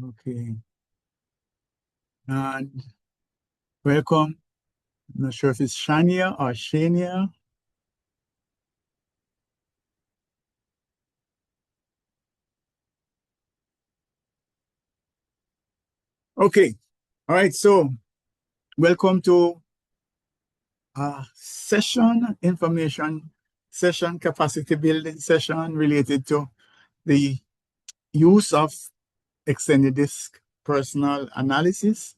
Okay. And welcome. I'm not sure if it's Shania or Shania. Okay. All right. So welcome to a session, information session, capacity building session related to the use of extended disk personal analysis,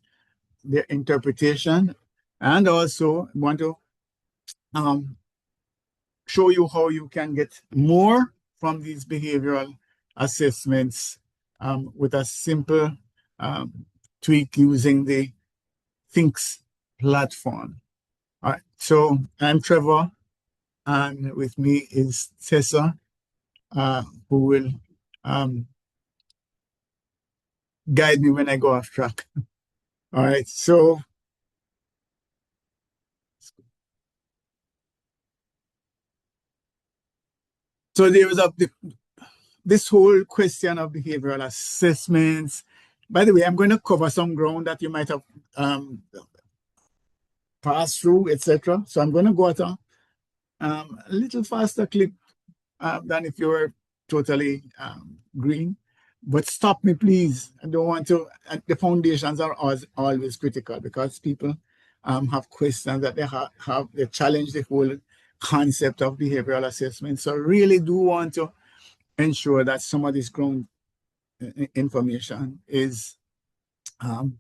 their interpretation, and also want to um, show you how you can get more from these behavioral assessments with a simple um, tweak using the FinxS platform. All right, so I'm Trevor, and with me is Tessa, who will um, guide me when I go off track. All right, so there is this whole question of behavioral assessments. By the way, I'm going to cover some ground that you might have passed through, etc. So I'm going to go at a little faster clip than if you were totally green. But stop me, please. I don't want to. The foundations are always critical because people have questions that they challenge the whole concept of behavioral assessment. So I really do want to ensure that some of this ground information is um,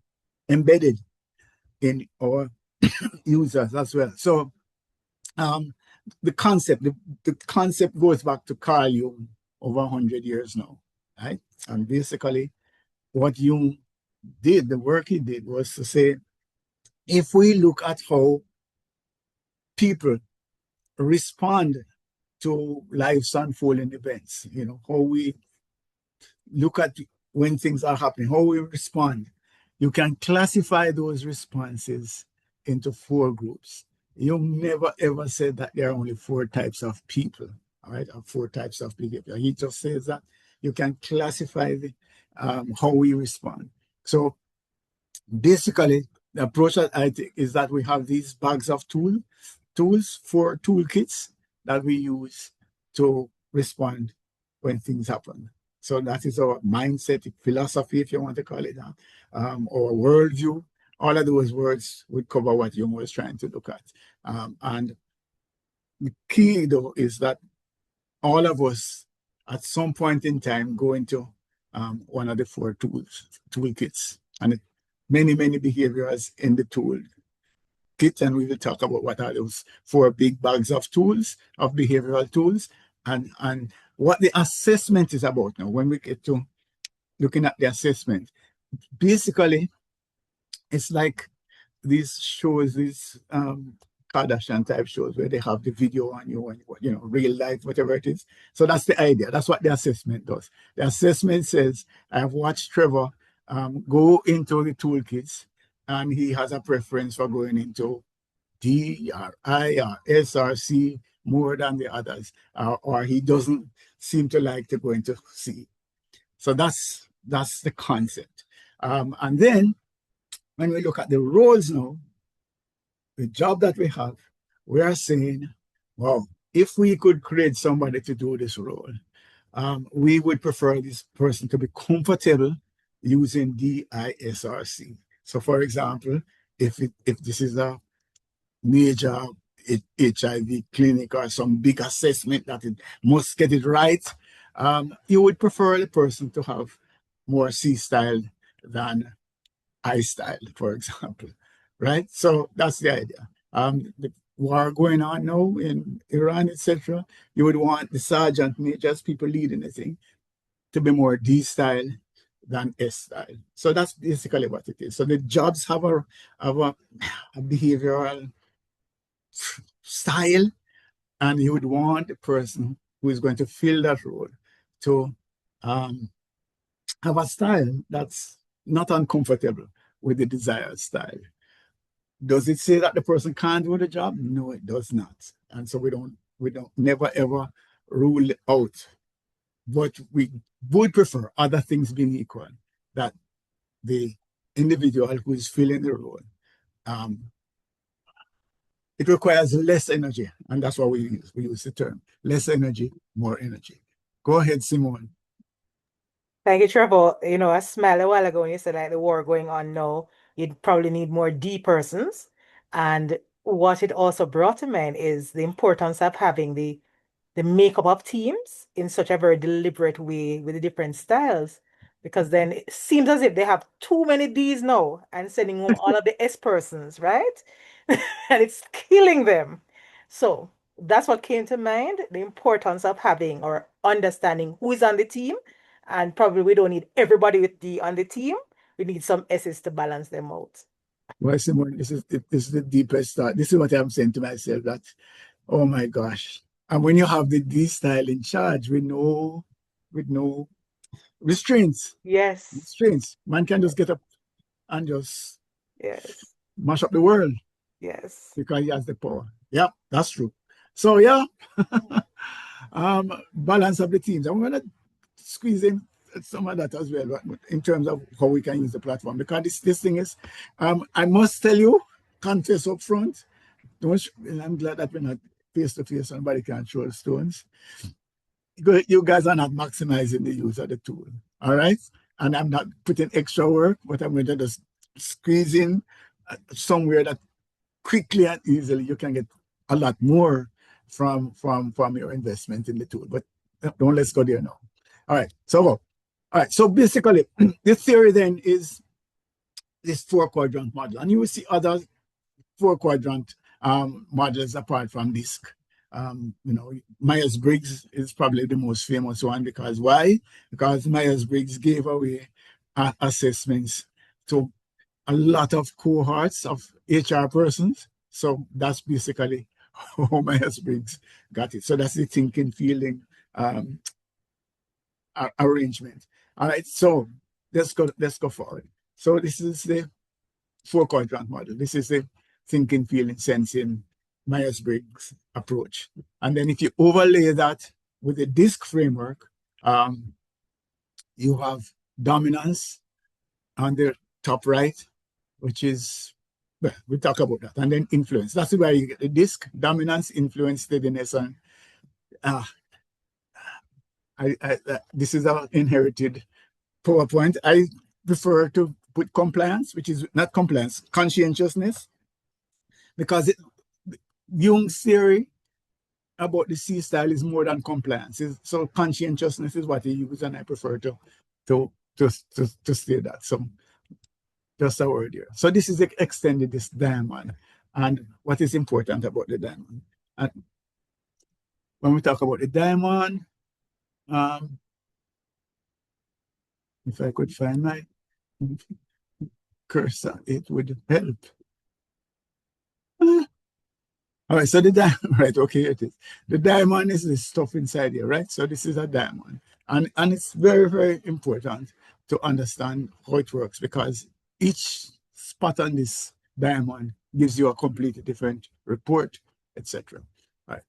embedded in our users as well. So um, the concept goes back to Carl Jung over 100 years now, right? And basically, what Jung did, the work he did, was to say, if we look at how people respond to life's unfolding events, how we look at when things are happening, how we respond, you can classify those responses into four groups. You never ever said that there are only four types of people, all right, or four types of behavior. He just says that you can classify how we respond. So basically, the approach that I take is that we have these bags of tools for toolkits that we use to respond when things happen. So that is our mindset, philosophy, if you want to call it that, or worldview. All of those words would cover what Jung was trying to look at. And the key, though, is that all of us, at some point in time, go into one of the four toolkits. And many behaviors in the tool kit, and we will talk about what are those four big bags of tools, of behavioral tools, and what the assessment is about now. When we get to looking at the assessment, basically, it's like these shows, these Kardashian type shows where they have the video on you and real life, whatever it is. So that's the idea. That's what the assessment does. The assessment says, I've watched Trevor go into the toolkits, and he has a preference for going into D or I or S or C more than the others, or he doesn't seem to like to go into C. So that's the concept. And then when we look at the roles now, the job that we have, we are saying, well, if we could create somebody to do this role, we would prefer this person to be comfortable using DISRC. So, for example, if this is a major HIV clinic or some big assessment that it must get it right, you would prefer the person to have more C style than I style, for example, right? So that's the idea. The war going on now in Iran, etc. You would want the sergeant majors, people leading the thing, to be more D style than S style. So that's basically what it is. So the jobs have a behavioral style, and you would want the person who is going to fill that role to um, have a style that's not uncomfortable with the desired style. Does it say that the person can't do the job? No, it does not. And so we don't never ever rule out. But we would prefer, other things being equal, that the individual who is filling the role, it requires less energy. And that's what we use. We use the term less energy, more energy. Go ahead, Simone. Thank you, Trevor. You know, I smiled a while ago when you said like the war going on now, you'd probably need more D persons. And what it also brought to mind is the importance of having the makeup of teams in such a very deliberate way with the different styles. Because then it seems as if they have too many D's now and sending home all of the S persons, right? And it's killing them. So that's what came to mind, the importance of having or understanding who is on the team. And probably we don't need everybody with D on the team. We need some S's to balance them out. Well, Simone, this is the deepest thought. This is what I'm saying to myself that, oh my gosh. And when you have the D style in charge with no restraints, Yes. restraints, man can just get up and just Yes. mash up the world Yes. because he has the power. Yeah, that's true. So yeah, balance of the teams. I'm gonna squeeze in some of that as well in terms of how we can use the platform because this thing is, I must tell you, confess up front. And I'm glad that we're not face to face. Somebody can throw stones. You guys are not maximizing the use of the tool. All right. And I'm not putting extra work, but I'm going to just squeeze in somewhere that quickly and easily you can get a lot more from your investment in the tool. But don't let's go there now. All right. So basically, the theory then is this 4-quadrant model, and you will see other 4-quadrant models apart from DISC. Myers-Briggs is probably the most famous one because why? Because Myers-Briggs gave away assessments to a lot of cohorts of HR persons. So that's basically how Myers-Briggs got it. So that's the thinking, feeling arrangement. All right, so let's go forward. So this is the 4-quadrant model. This is the thinking, feeling, sensing, Myers-Briggs approach. And then if you overlay that with the DISC framework, you have dominance on the top right, which is, well, we'll talk about that. And then influence. That's where you get the DISC, dominance, influence, steadiness, and this is our inherited PowerPoint. I prefer to put compliance, which is not compliance, conscientiousness, because Jung's theory about the C style is more than compliance. So conscientiousness is what he used, and I prefer to say that. So just a word here. So this is extended this diamond, and what is important about the diamond. And when we talk about the diamond, if I could find my cursor, it would help. All right, so the diamond, right, okay, it is. The diamond is the stuff inside here, right? So this is a diamond. And it's very, very important to understand how it works because each spot on this diamond gives you a completely different report, etc. Right.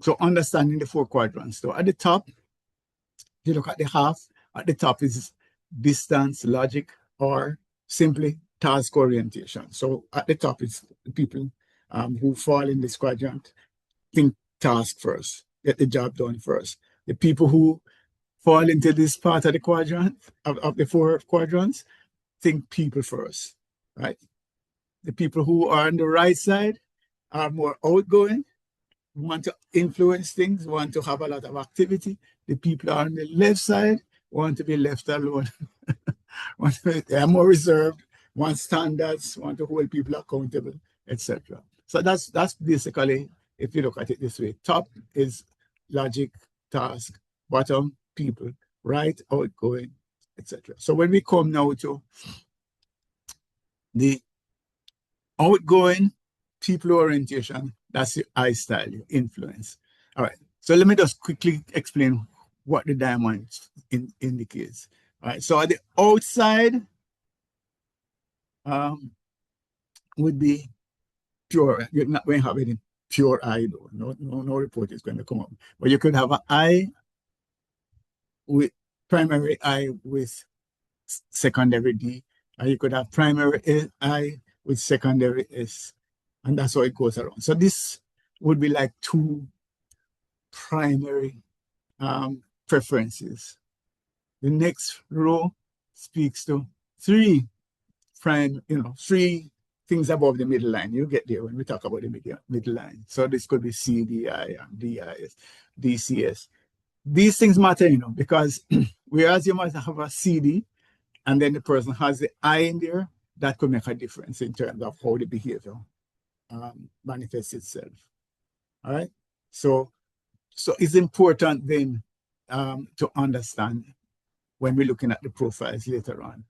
So understanding the 4 quadrants. So at the top, if you look at the half, at the top is distance, logic, or simply task orientation. So at the top is the people who fall in this quadrant, think task first, get the job done first. The people who fall into this part of the quadrant, of the 4 quadrants, think people first, right? The people who are on the right side are more outgoing, want to influence things, want to have a lot of activity. The people on the left side want to be left alone. They are more reserved, want standards, want to hold people accountable, etc. So that's basically, if you look at it this way, top is logic, task, bottom, people, right, outgoing, etc. So when we come now to the outgoing people orientation, that's your I style, your influence. All right, so let me just quickly explain what the diamond indicates. All right, so at the outside would be pure. You're not going to have any pure I though. No report is going to come up. But you could have an I with primary I with secondary D, You could have primary I with secondary S, and that's how it goes around. So this would be like two primary preferences. The next row speaks to three three things above the middle line. You get there when we talk about the middle line. So this could be CDI and DIS, DCS. These things matter, because whereas you might have a CD and then the person has the I in there, that could make a difference in terms of how the behavior manifests itself. All right. So it's important then to understand when we're looking at the profiles later on,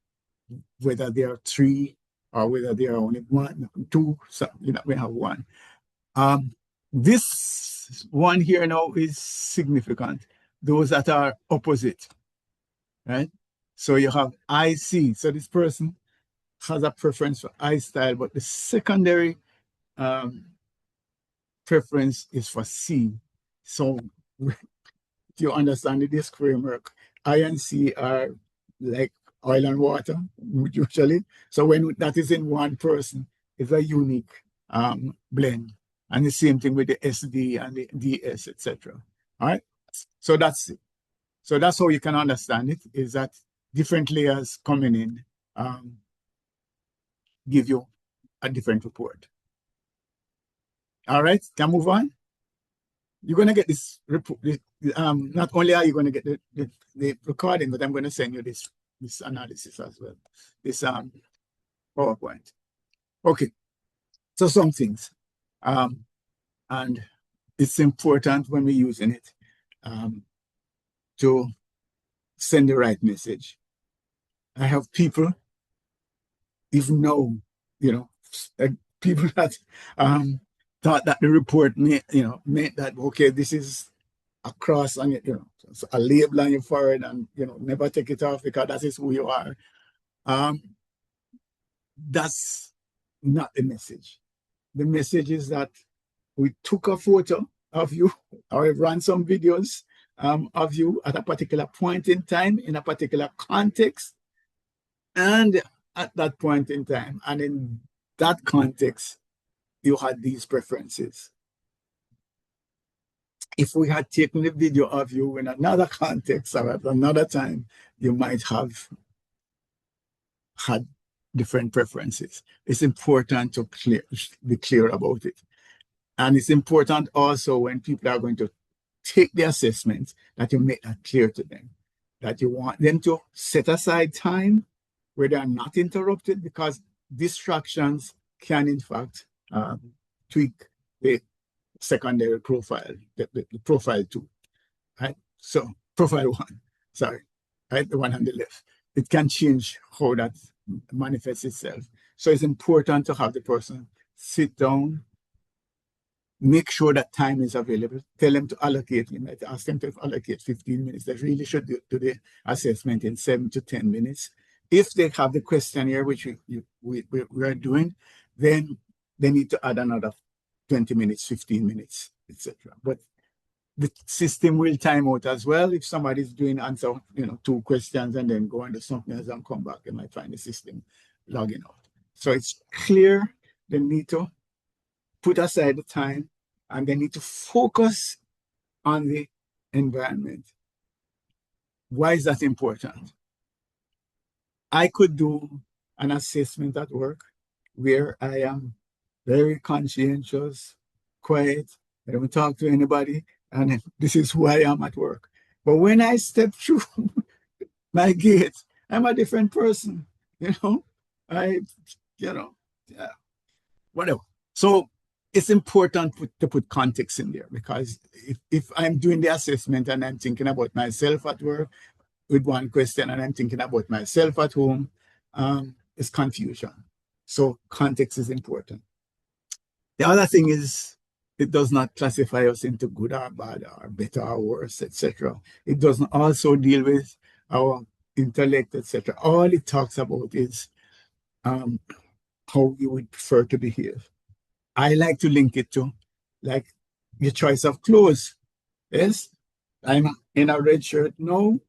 whether there are three or whether there are only one, two, so we have one. This one here now is significant. Those that are opposite, right? So you have IC. So this person has a preference for I style, but the secondary preference is for C. So if you understand the disk framework, I and C are like oil and water, usually. So when that is in one person, it's a unique blend. And the same thing with the SD and the DS, etc. All right. So that's it. So that's how you can understand it, is that different layers coming in give you a different report. All right, can move on. You're going to get this report. Not only are you going to get the recording, but I'm going to send you this analysis as well, this PowerPoint. Okay, so some things. And it's important when we're using it to send the right message. I have people, even now, people that thought that the report meant that, okay, this is a cross on it, a label on your forehead, and never take it off because that is who you are. That's not the message. The message is that we took a photo of you, or ran some videos of you at a particular point in time, in a particular context, and at that point in time, and in that context, you had these preferences. If we had taken the video of you in another context or at another time, you might have had different preferences. It's important to be clear about it. And it's important also when people are going to take the assessment that you make that clear to them, that you want them to set aside time where they are not interrupted, because distractions can, in fact, tweak the secondary profile, the profile 2, right? So profile 1, sorry, right, the one on the left. It can change how that manifests itself. So it's important to have the person sit down, make sure that time is available, tell them to allocate, ask them to allocate 15 minutes. They really should do the assessment in 7 to 10 minutes. If they have the questionnaire, which we are doing, then they need to add another 20 minutes, 15 minutes, etc. But the system will time out as well. If somebody's doing answer, 2 questions and then go into something else and come back, they might find the system logging out. So it's clear they need to put aside the time and they need to focus on the environment. Why is that important? I could do an assessment at work where I am very conscientious, quiet, I don't talk to anybody, and this is who I am at work. But when I step through my gate, I'm a different person, whatever. So it's important to put context in there, because if I'm doing the assessment and I'm thinking about myself at work with one question and I'm thinking about myself at home, it's confusion. So context is important. The other thing is, it does not classify us into good or bad or better or worse, etc. It doesn't also deal with our intellect, etc. All it talks about is how you would prefer to behave. I like to link it to, like, your choice of clothes. Yes, I'm in a red shirt now.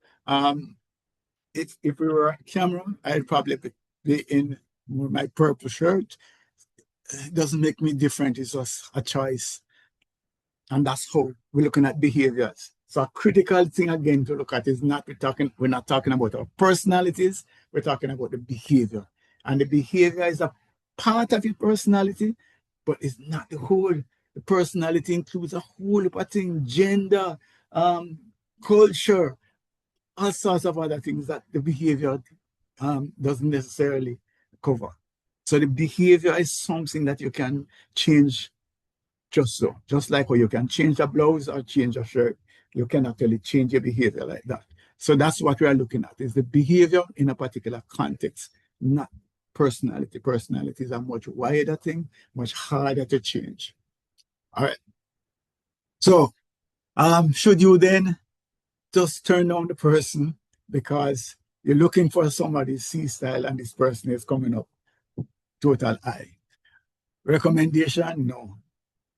If we were on camera, I'd probably be in my purple shirt, it doesn't make me different. It's just a choice. And that's how we're looking at behaviors. So a critical thing again to look at is we're not talking about our personalities, we're talking about the behavior. And the behavior is a part of your personality, but it's not the whole. The personality includes a whole heap of things, gender, culture, all sorts of other things that the behavior doesn't necessarily cover. So the behavior is something that you can change just so. Just like how you can change a blouse or change a shirt, you can actually change your behavior like that. So that's what we are looking at, is the behavior in a particular context, not personality. Personality is a much wider thing, much harder to change. All right. So should you then just turn down the person because you're looking for somebody's C style and this person is coming up total I? Recommendation? No.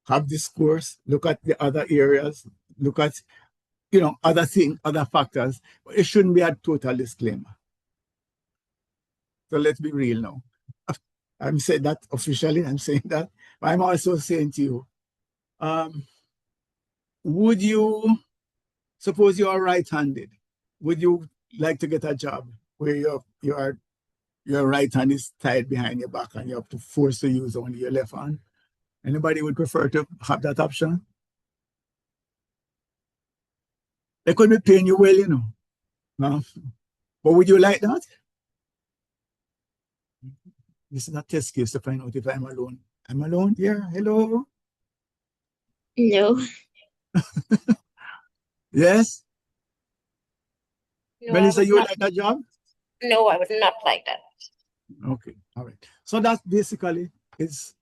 Have this course, look at the other areas, look at other things, other factors, but it shouldn't be a total disclaimer. So let's be real now. I'm saying that officially, I'm saying that, but I'm also saying to you, would you, suppose you are right-handed, would you like to get a job where your right hand is tied behind your back and you have to force to use only your left hand? Anybody would prefer to have that option? They could be paying you well. No? But would you like that? This is a test case to find out if I'm alone. I'm alone here. Hello? No, Yes? no, I Melissa, would you would not. like that job? No, I would not like that. Okay. All right. So that basically is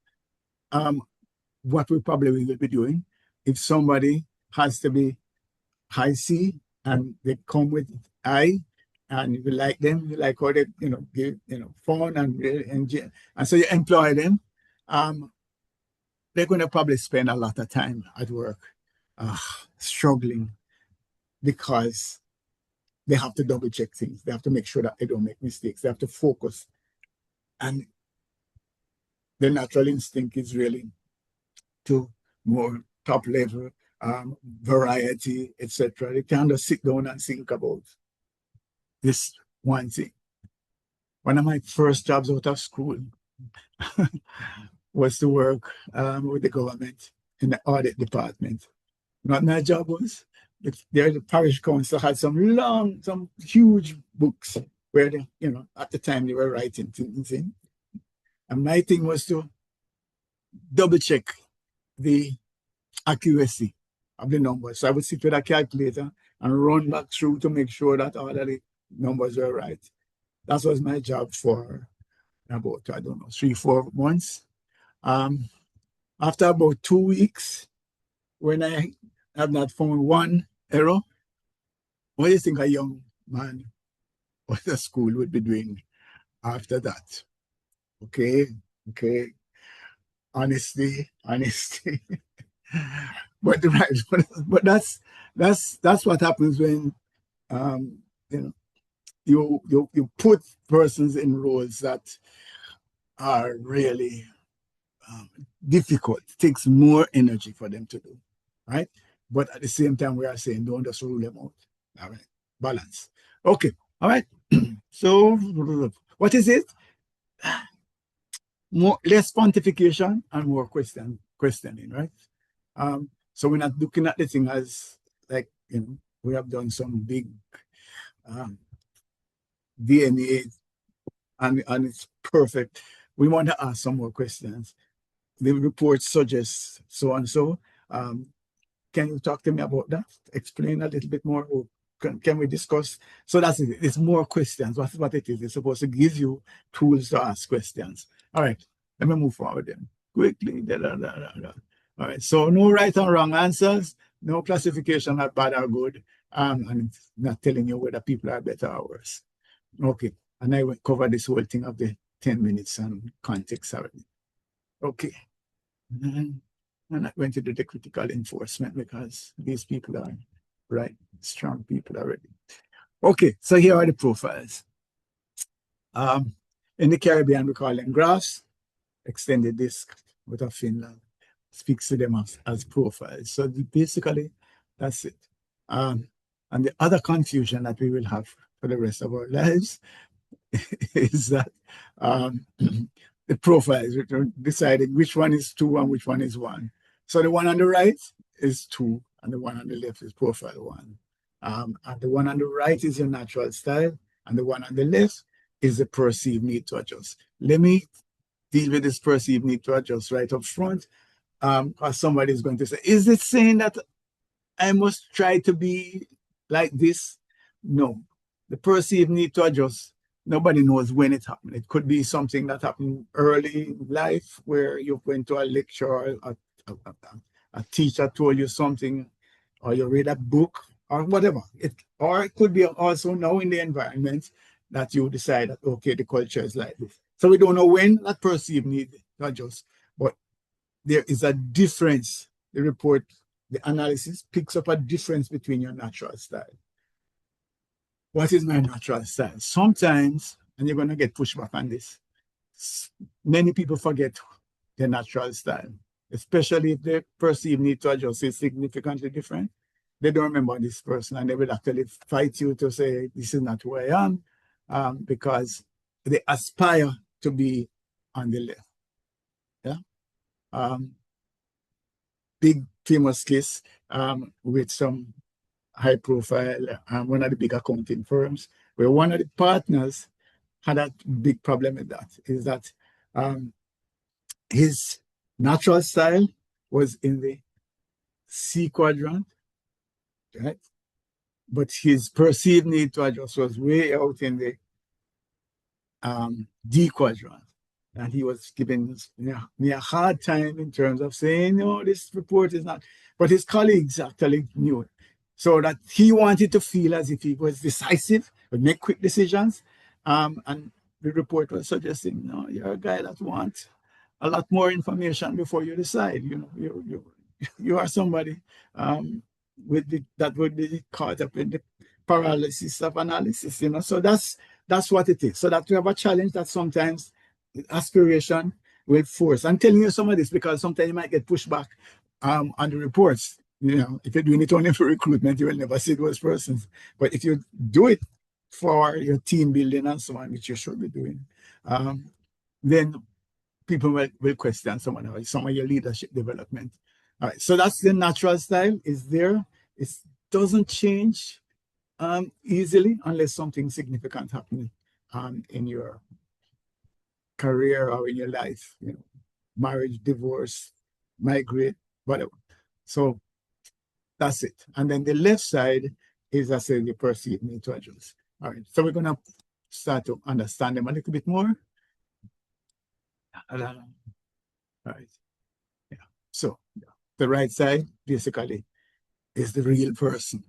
what we probably will be doing. If somebody has to be high C and they come with I, and you like them, you like how they, give, phone and so you employ them, they're going to probably spend a lot of time at work struggling because they have to double check things. They have to make sure that they don't make mistakes. They have to focus. And the natural instinct is really to more top level, variety, etc. They can't just sit down and think about this one thing. One of my first jobs out of school was to work with the government in the audit department. What my job was, there the parish council had some huge books where they, at the time they were writing things in. And my thing was to double check the accuracy of the numbers. So I would sit with a calculator and run back through to make sure that all of the numbers were right. That was my job for about, I don't know, 3-4 months. After about 2 weeks, when I have not found one error, what do you think a young man or the school would be doing after that? Okay. Honesty. But right, but that's what happens when you put persons in roles that are really difficult. It takes more energy for them to do, right? But at the same time, we are saying don't just rule them out. All right, balance. Okay, all right. So, what is it? Less pontification and more questioning, right? So we're not looking at the thing as like we have done some big DNA and it's perfect. We want to ask some more questions. The report suggests so and so. Can you talk to me about that? Explain a little bit more, or can we discuss? So that's it. It's more questions. That's what it is. It's supposed to give you tools to ask questions. All right, let me move forward then quickly. All right, so no right and wrong answers, no classification of bad or good, and it's not telling you whether people are better or worse. Okay, and I will cover this whole thing of the 10 minutes and context already. Okay. And I'm not going to do the critical enforcement because these people are right, strong people already. Okay, so here are the profiles. In the Caribbean, we call them graphs, extended disk out of Finland. Speaks to them as profiles. So basically, that's it. And the other confusion that we will have for the rest of our lives is that the profiles, we're deciding which one is 2 and which one is 1. So the one on the right is 2 and the one on the left is profile 1. And the one on the right is your natural style and the one on the left is the perceived need to adjust. Let me deal with this perceived need to adjust right up front. Because somebody is going to say, is it saying that I must try to be like this? No. The perceived need to adjust, nobody knows when it happened. It could be something that happened early in life where you went to a lecture or a teacher told you something, or you read a book or whatever. Or it could be also now in the environment that you decide that, okay, the culture is like this. So we don't know when that perceived need to adjust, but there is a difference. The report, the analysis picks up a difference between your natural style. What is my natural style? Sometimes, and you're going to get pushback on this, many people forget their natural style, especially if their perceived need to adjust is significantly different. They don't remember this person and they will actually fight you to say, this is not who I am, because they aspire to be on the left. Yeah. Big famous case with some high profile, one of the big accounting firms, where one of the partners had a big problem with that, is that his natural style was in the C quadrant, right? But his perceived need to adjust was way out in the D quadrant. And he was giving me a hard time in terms of saying, no, this report is not. But his colleagues actually knew it. So that he wanted to feel as if he was decisive, would make quick decisions. And the report was suggesting, no, you're a guy that wants a lot more information before you decide. You know, you are somebody that would be caught up in the paralysis of analysis, you know. So that's what it is. So that we have a challenge that sometimes aspiration will force. I'm telling you some of this because sometimes you might get pushback on the reports. You know, if you're doing it only for recruitment, you will never see those persons. But if you do it for your team building and so on, which you should be doing, then people will question some of your leadership development. All right, so that's the natural style is there. It doesn't change easily unless something significant happens in your career or in your life, you know, marriage, divorce, migrate, whatever. So that's it. And then the left side is, I say, the perceived need to adjust. All right, so we're going to start to understand them a little bit more. All right, yeah. So the right side basically is the real person.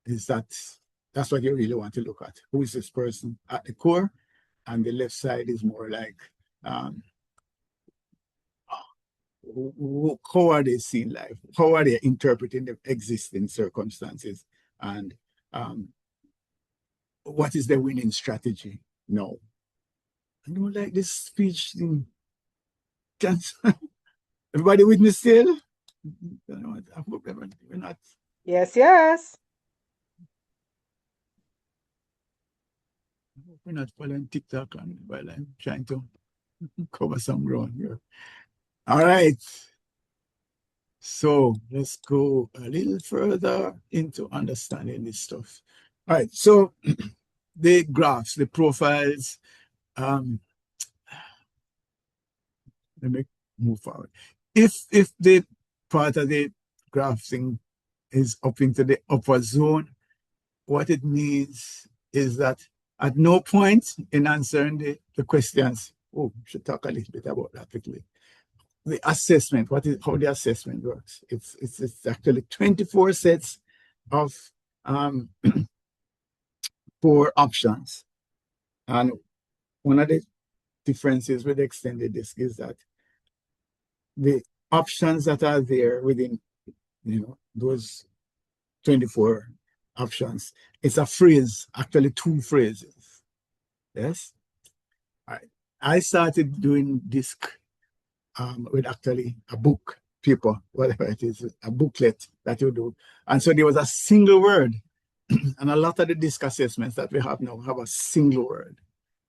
That's what you really want to look at. Who is this person at the core? And the left side is more like, how are they seeing life? How are they interpreting the existing circumstances? And what is the winning strategy? No. I don't like this speech thing. Everybody with me still? I hope we're not. Yes, yes. I hope we're not following TikTok while I'm trying to cover some ground here. All right. So let's go a little further into understanding this stuff. All right. So the graphs, the profiles, let me move forward. If the part of the graph thing is up into the upper zone, what it means is that at no point in answering the questions, we should talk a little bit about that quickly. The assessment, how the assessment works. It's actually 24 sets of 4 options. And one of the differences with extended disk is that the options that are there within, you know, those 24 options, it's a phrase, actually 2 phrases. Yes? All right. I started doing disc with actually a book, paper, whatever it is, a booklet that you do. And so there was a single word. And a lot of the disc assessments that we have now have a single word,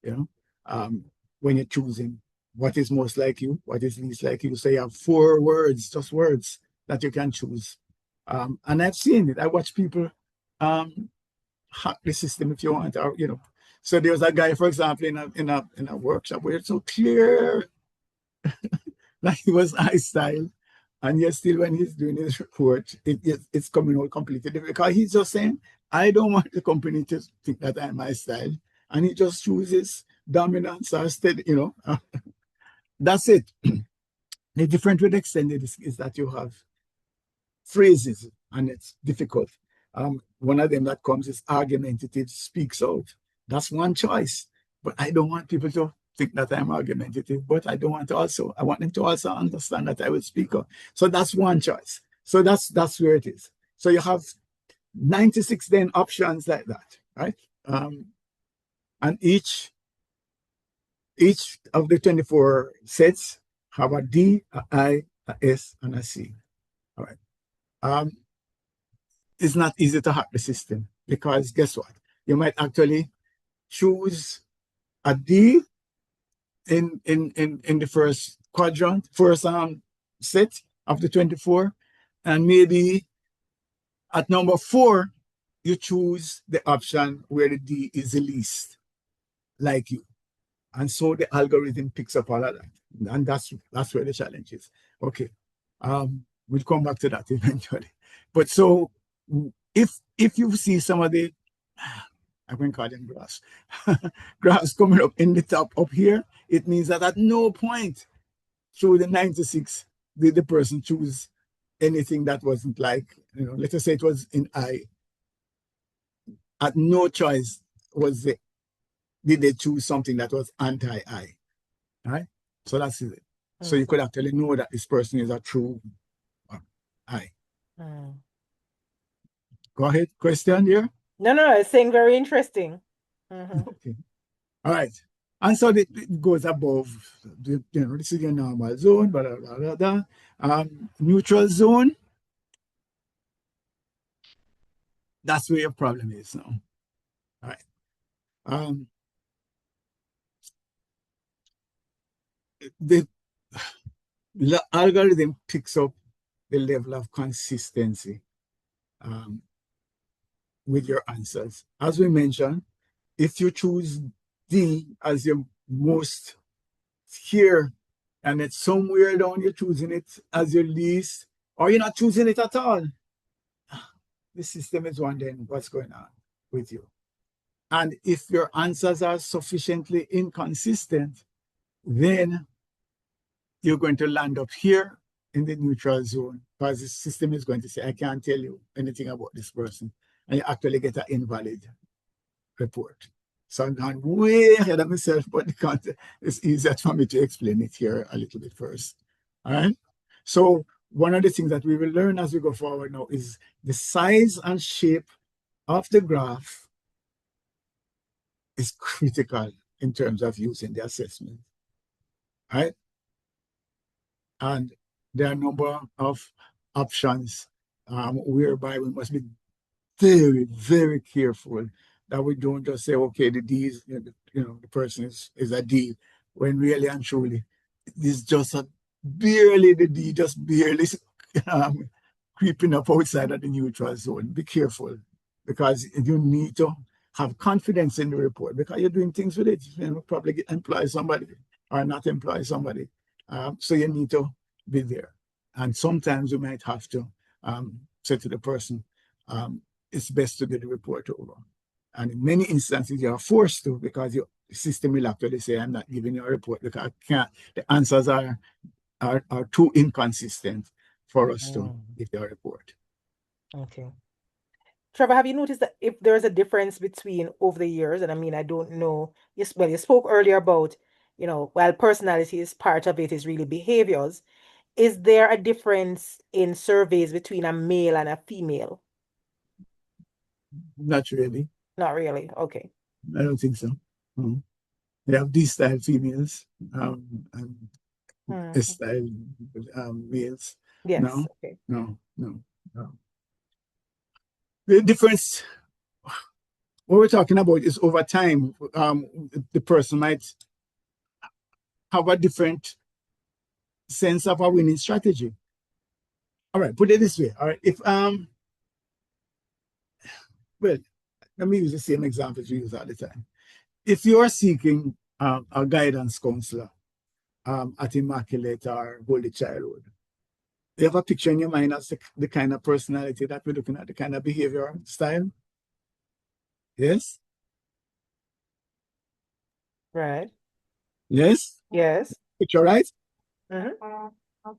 you know, when you're choosing what is most like you, what is least like you. So you have 4 words, just words that you can choose. And I've seen it. I watch people hack the system if you want, or you know. So there was a guy, for example, in a workshop where it's so clear that he was I style, and yet still when he's doing his report, it's coming out completely different because he's just saying, I don't want the company to think that I'm my style, and he just chooses dominance or steady, you know. That's it. The difference with extended is that you have phrases, and it's difficult. One of them that comes is argumentative, speaks out. That's one choice. But I don't want people to think that I'm argumentative, but I don't want to also, I want them to also understand that I will speak up. So that's one choice. So that's where it is. So you have 96 then options like that, right? And each of the 24 sets have a D, a I, a S, and a C. All right. It's not easy to hack the system because guess what? You might actually choose a D in the first quadrant, first set of the 24, and maybe at number 4, you choose the option where the D is the least like you. And so the algorithm picks up all of that. And that's where the challenge is. Okay. We'll come back to that eventually. But so if you see some of the, I can call them graphs, graphs coming up in the top up here, it means that at no point through the 96 did the person choose anything that wasn't like, you know, let us say it was in I. At no choice did they choose something that was anti-I, right? So that's it. So you could actually know that this person is a true I. Go ahead, question here. No, it's saying very interesting. Okay. All right. And so it goes above, you know, this is your normal zone, blah, blah, blah, blah, blah. Neutral zone, that's where your problem is now. All right. The algorithm picks up the level of consistency with your answers. As we mentioned, if you choose D as your most here, and it's somewhere down you're choosing it as your least, or you're not choosing it at all, the system is wondering what's going on with you. And if your answers are sufficiently inconsistent, then you're going to land up here in the neutral zone because the system is going to say, I can't tell you anything about this person. And you actually get an invalid report. So I'm going way ahead of myself, but it's easier for me to explain it here a little bit first. All right. So one of the things that we will learn as we go forward now is the size and shape of the graph is critical in terms of using the assessment. All right. And there are a number of options whereby we must be very, very careful that we don't just say, okay, the D is, you know, the person is a D, when really and truly it's just barely the D, just barely creeping up outside of the neutral zone. Be careful because you need to have confidence in the report because you're doing things with it. You know, probably employ somebody or not employ somebody. So you need to be there. And sometimes you might have to say to the person, it's best to get the report over. And in many instances, you are forced to because your system will actually say, I'm not giving you a report because I can't, the answers are too inconsistent for us to give you a report. Okay. Trevor, have you noticed that if there's a difference between over the years, and I mean, I don't know, yes, well, you spoke earlier about, you know, while personality is part of it, is really behaviors. Is there a difference in surveys between a male and a female? Not really. Not really. Okay. I don't think so. You have D-style females and Mhm. S-style males. Yes. No, Okay. no, no, no. The difference, what we're talking about is over time, the person might have a different sense of a winning strategy. All right, put it this way. All right, if well, let me use the same examples we use all the time. If you are seeking a guidance counselor at Immaculate or Holy Childhood, you have a picture in your mind as the kind of personality that we're looking at, the kind of behavior style. Yes? Right. Yes? Yes. Picture right? Mm-hmm.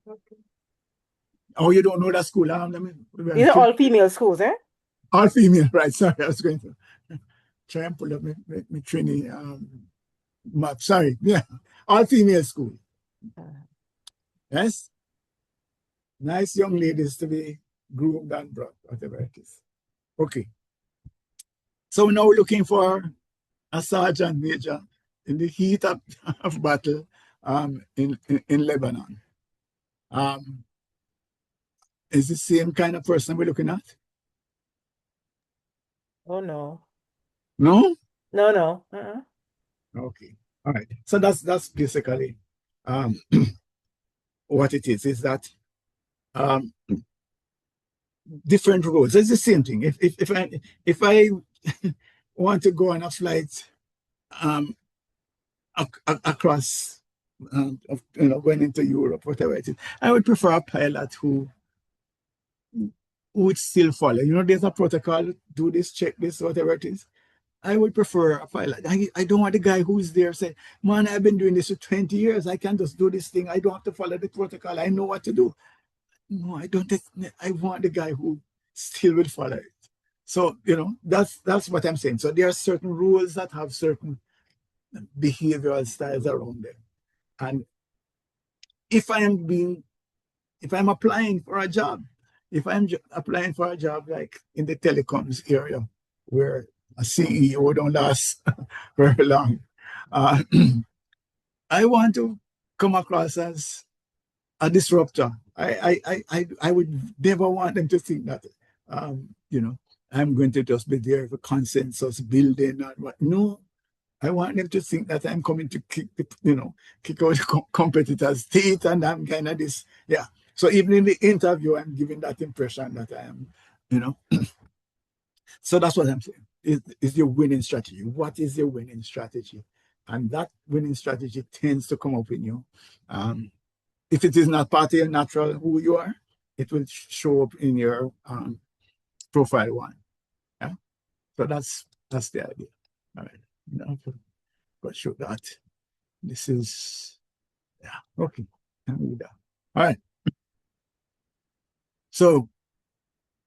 Oh, you don't know that school? These are all female schools, eh? All female, right? Sorry, I was going to try and pull up my Trini map. Sorry, yeah. All female school. Yes? Nice young ladies to be groomed and brought, whatever it is. Okay. So now we're looking for a sergeant major in the heat of battle in Lebanon. Is the same kind of person we're looking at? Oh no. No? No, no. Uh-uh. Okay. All right. So that's basically um, what it is that um, different roads. It's the same thing. If I want to go on a flight um, across, going into Europe, whatever it is, I would prefer a pilot who would still follow. There's a protocol. Do this, check this, whatever it is. I would prefer a pilot. I don't want a guy who's there saying, "Man, I've been doing this for 20 years. I can just do this thing. I don't have to follow the protocol. I know what to do." No, I don't. I want the guy who still will follow it. So that's what I'm saying. So there are certain rules that have certain behavioral styles around them. And if I'm applying for a job, if I'm applying for a job like in the telecoms area, where a CEO don't last very long, uh, I want to come across as a disruptor. I would never want them to think that, I'm going to just be there for consensus building and what. No, I want them to think that I'm coming to kick out the competitors' teeth, and I'm kind of this. Yeah. So even in the interview, I'm giving that impression that I am, you know. So that's what I'm saying. Is your winning strategy? What is your winning strategy? And that winning strategy tends to come up in you. If it is not part of your natural who you are, it will show up in your profile one. Yeah. So that's the idea. All right. But show that. This is okay. All right. So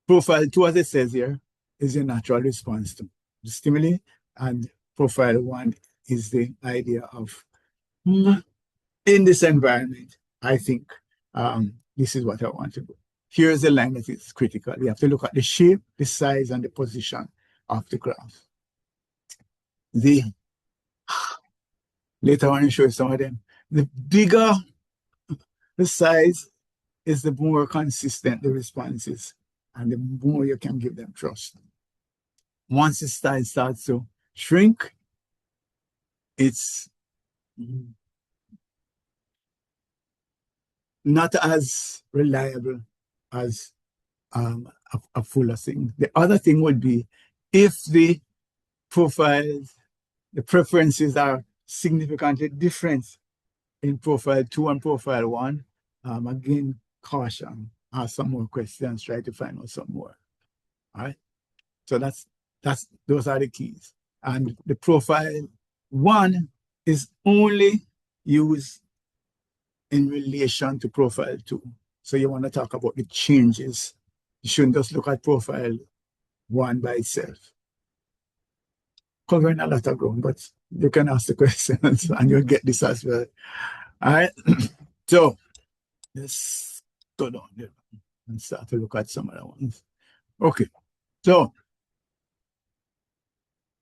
profile two, as it says here, is your natural response to the stimuli, and profile one is the idea of in this environment, I think this is what I want to do. Here's the line that is critical. You have to look at the shape, the size, and the position of the graph. Later on, I'll show you some of them. The bigger the size is, the more consistent the response is, and the more you can give them trust. Once the size starts to shrink, it's not as reliable as a fuller thing. The other thing would be if the profiles, the preferences are significantly different in profile two and profile one. Again, caution, ask some more questions, try to find out some more. All right. So those are the keys. And the profile one is only used in relation to profile two. So you want to talk about the changes. You shouldn't just look at profile one by itself. Covering a lot of ground, but you can ask the questions and you'll get this as well. All right. So let's go down there and start to look at some other ones. Okay. So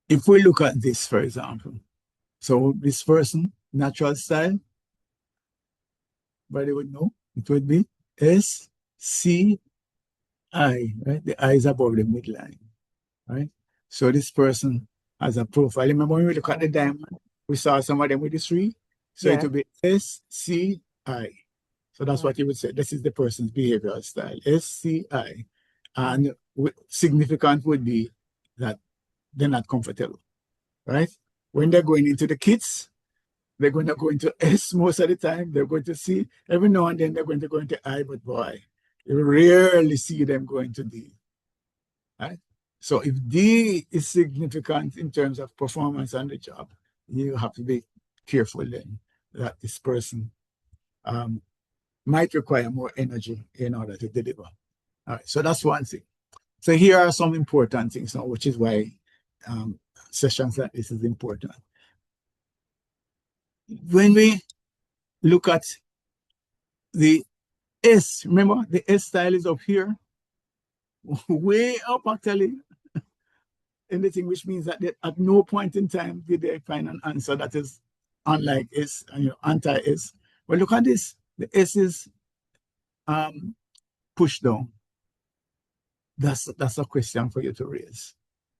if we look at this, for example, So this person, natural style, everybody would know, it would be SCI, right? The I is above the midline, right? So this person has a profile. Remember when we look at the diamond, we saw some of them with the three. So it Yeah. would be SCI. So that's what you would say. This is the person's behavioral style, SCI. And significant would be that they're not comfortable, right? When they're going into the kits, they're going to go into S most of the time. They're going to C. Every now and then they're going to go into I, but boy, you rarely see them going to D, right? So if D is significant in terms of performance on the job, you have to be careful then that this person might require more energy in order to deliver. All right, so that's one thing. So here are some important things now, which is why sessions like this is important. When we look at the S, remember the S style is up here, way up actually in the thing, which means that at no point in time did they find an answer that is unlike S, anti-S. Well, look at this. The S is pushed down. That's a question for you to raise,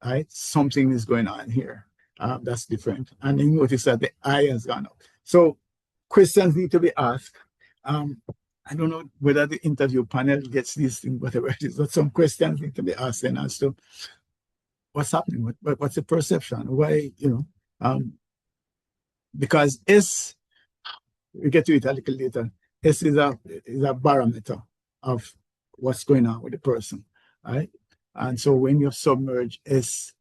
right? Something is going on here. That's different. And you notice that the I has gone up. So questions need to be asked. I don't know whether the interview panel gets these things, whatever it is, but some questions need to be asked then as to what's happening, what's the perception, why, because S, we get to it a little later, S is a barometer of what's going on with the person, right? And so when you submerge S,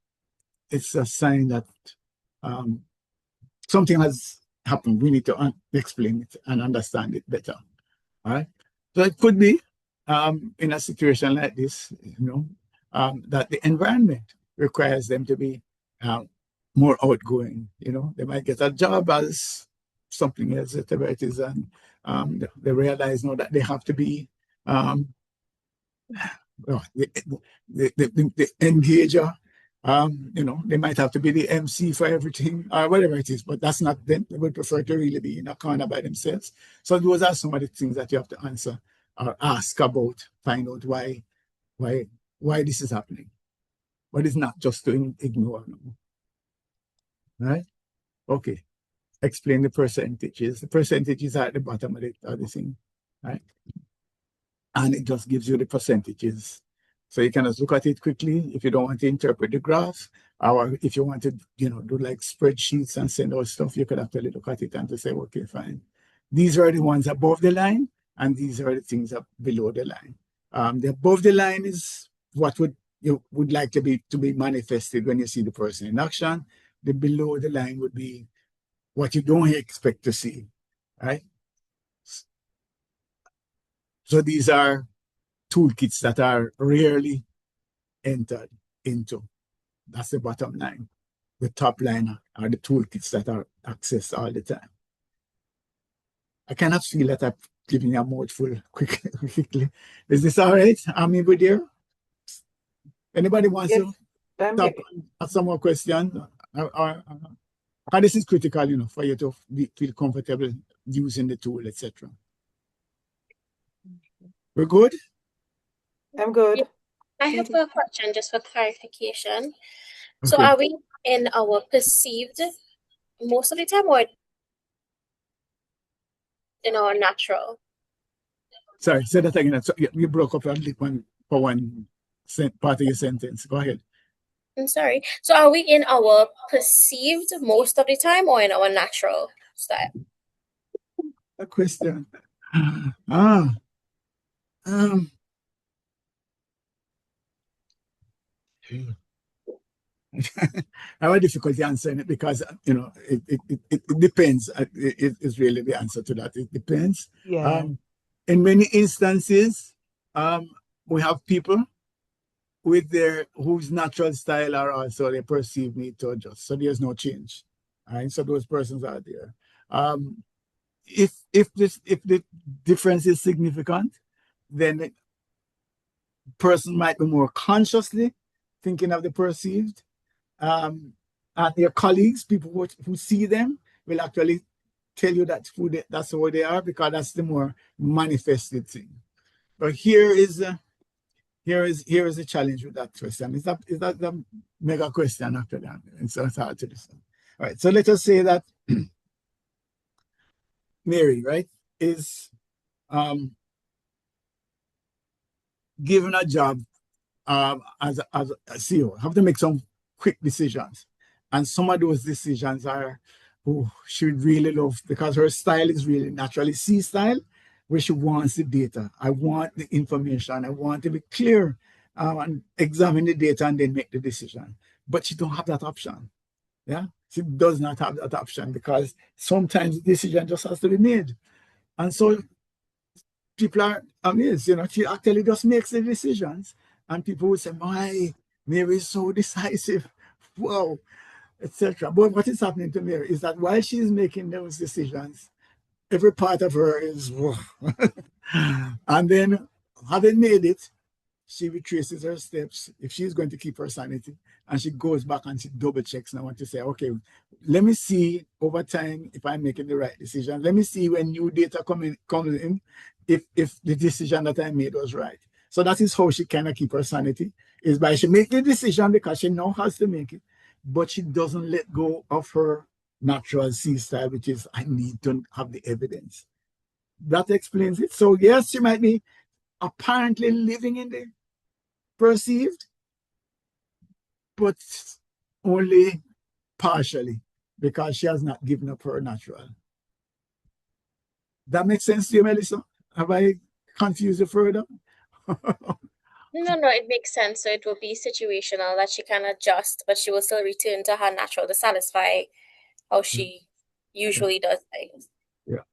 it's a sign that something has happened. We need to explain it and understand it better. All right. So it could be in a situation like this, that the environment requires them to be more outgoing. They might get a job as something else, whatever it is, and they realize now that they have to be the engager. They might have to be the MC for everything or whatever it is, but that's not them. They would prefer to really be in a corner by themselves. So those are some of the things that you have to answer or ask about, find out why this is happening. But it's not just to ignore them. Right? Okay. Explain the percentages. The percentages are at the bottom of the thing. Right? And it just gives you the percentages. So you can just look at it quickly if you don't want to interpret the graph, or if you want to, do like spreadsheets and send out stuff, you could actually look at it and to say, okay, fine. These are the ones above the line, and these are the things up below the line. The above the line is what you would like to be manifested when you see the person in action. The below the line would be what you don't expect to see, right? So these are toolkits that are rarely entered into. That's the bottom line. The top line are the toolkits that are accessed all the time. I cannot feel that I'm giving you a mouthful quickly. Is this all right? I'm over there. Anybody wants to stop and ask some more questions? This is critical, for you to feel comfortable using the tool, etc. We're good? I'm good. I have a question just for clarification. So Okay. are we in our perceived most of the time or in our natural? Sorry, say that again. So you broke up for one part of your sentence. Go ahead. I'm sorry. So are we in our perceived most of the time or in our natural style? A question. I have a difficulty answering it because it depends. It is really the answer to that. It depends. Yeah. In many instances, we have people with whose natural style are also they perceive need to adjust. So there's no change. Right? So those persons are there. If the difference is significant, then the person might be more consciously thinking of the perceived, and And your colleagues, people who see them, will actually tell you that's who they are, because that's the more manifested thing. But here is a challenge with that question. Is that the mega question after that? And so it's hard to decide. All right. So let us say that Mary, right, is given a job as a CEO, have to make some quick decisions. And some of those decisions are, oh, she would really love, because her style is really naturally C style, where she wants the data. I want the information. I want to be clear and examine the data and then make the decision. But she don't have that option. Yeah, she does not have that option, because sometimes the decision just has to be made. And so people are amazed, she actually just makes the decisions. And people will say, my, Mary is so decisive. Wow, etc. But what is happening to Mary is that while she's making those decisions, every part of her is, and then having made it, she retraces her steps if she's going to keep her sanity, and she goes back and she double checks now to say, okay, let me see over time if I'm making the right decision. Let me see when new data comes in, if the decision that I made was right. So that is how she kind of keep her sanity, is by she make the decision because she now has to make it, but she doesn't let go of her natural C style, which is, I need to have the evidence. That explains it. So yes, she might be apparently living in the perceived, but only partially, because she has not given up her natural. That makes sense to you, Melissa? Have I confused you further? No, it makes sense. So it will be situational, that she can adjust, but she will still return to her natural to satisfy how she usually does things. Yeah.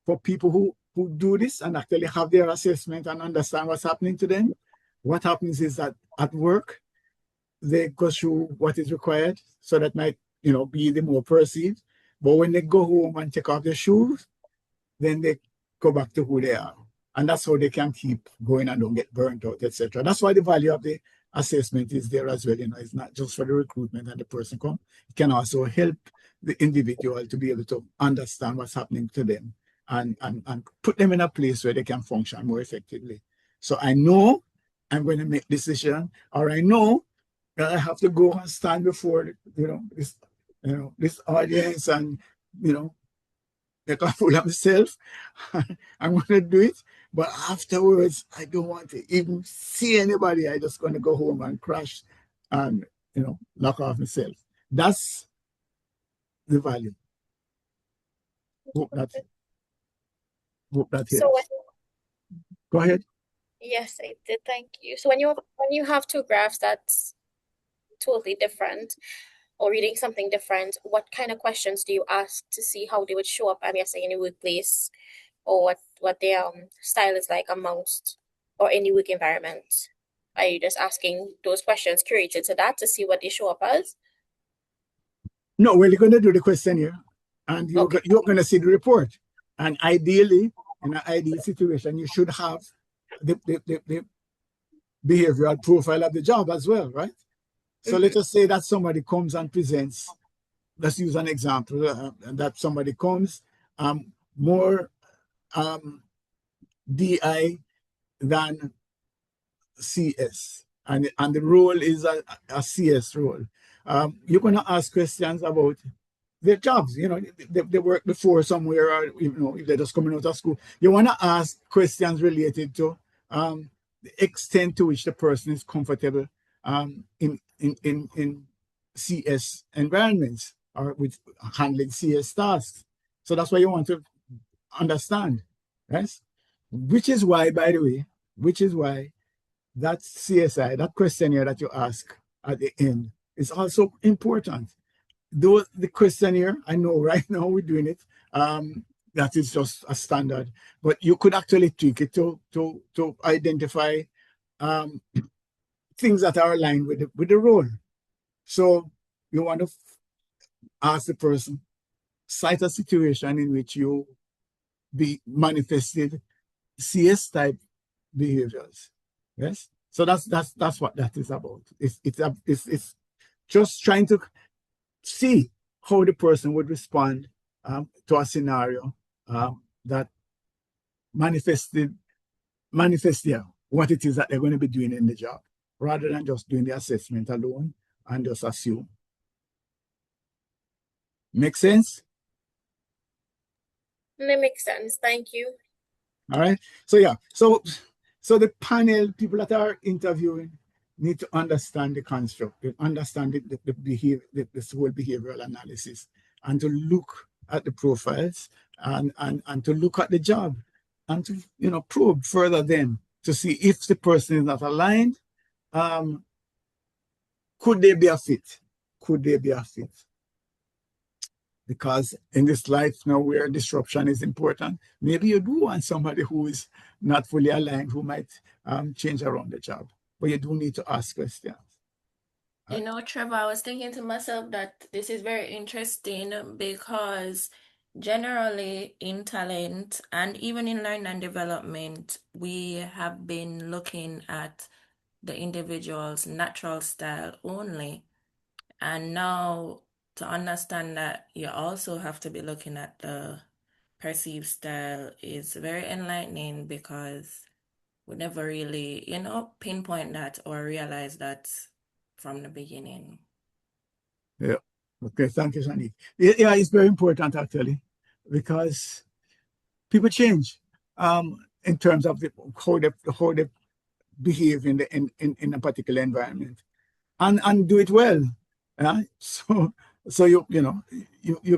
For people who do this and actually have their assessment and understand what's happening to them, what happens is that at work, they go through what is required, so that might, be the more perceived. But when they go home and take off their shoes, then they go back to who they are. And that's how they can keep going and don't get burnt out, etc. That's why the value of the assessment is there as well. It's not just for the recruitment and the person come. It can also help the individual to be able to understand what's happening to them and put them in a place where they can function more effectively. So I know I'm going to make decision, or I know that I have to go and stand before this audience and make a fool of myself. I'm going to do it, but afterwards, I don't want to even see anybody. I'm just going to go home and crash and knock off myself. That's the value. Hope that So helps. Go ahead. yes, I did. Thank you. So when you have two graphs that's totally different, or reading something different, what kind of questions do you ask to see how they would show up, I'm guessing, in a workplace, or what their style is like amongst or any work environment? Are you just asking those questions curated to that to see what they show up as? No, well, you're going to do the questionnaire, and you're Okay. going to see the report. And ideally, in an ideal situation, you should have the behavioral profile of the job as well, right? So let us say that somebody comes and presents. Let's use an example, that somebody comes more DI than CS, and the role is a CS role. You're going to ask questions about their jobs. They worked before somewhere, or if they're just coming out of school. You want to ask questions related to the extent to which the person is comfortable in CS environments, or with handling CS tasks. So that's why you want to understand, right? Which is why, by the way, that CSI, that questionnaire that you ask at the end, is also important. Though the questionnaire, I know right now we're doing it, that is just a standard, but you could actually tweak it to identify things that are aligned with the role. So you want to ask the person, cite a situation in which you be manifested CS type behaviors. Yes. So that's what that is about. It's just trying to see how the person would respond to a scenario that manifested what it is that they're going to be doing in the job, rather than just doing the assessment alone and just assume. Make sense? That makes sense. Thank you. All right. So yeah. So the panel, people that are interviewing, need to understand the construct, they understand the behavior, this whole behavioral analysis, and to look at the profiles and to look at the job and to probe further then to see if the person is not aligned. Could they be a fit? Could they be a fit? Because in this life now where disruption is important, maybe you do want somebody who is not fully aligned, who might change around the job. But you do need to ask questions. You know, Trevor, I was thinking to myself that this is very interesting because generally in talent and even in learning and development, we have been looking at the individual's natural style only. And now to understand that you also have to be looking at the perceived style is very enlightening because we never really, pinpoint that or realize that from the beginning. Yeah. Okay. Thank you, Sandy. Yeah, it's very important actually, because people change in terms of how they behave in a particular environment, and do it well. Yeah. So you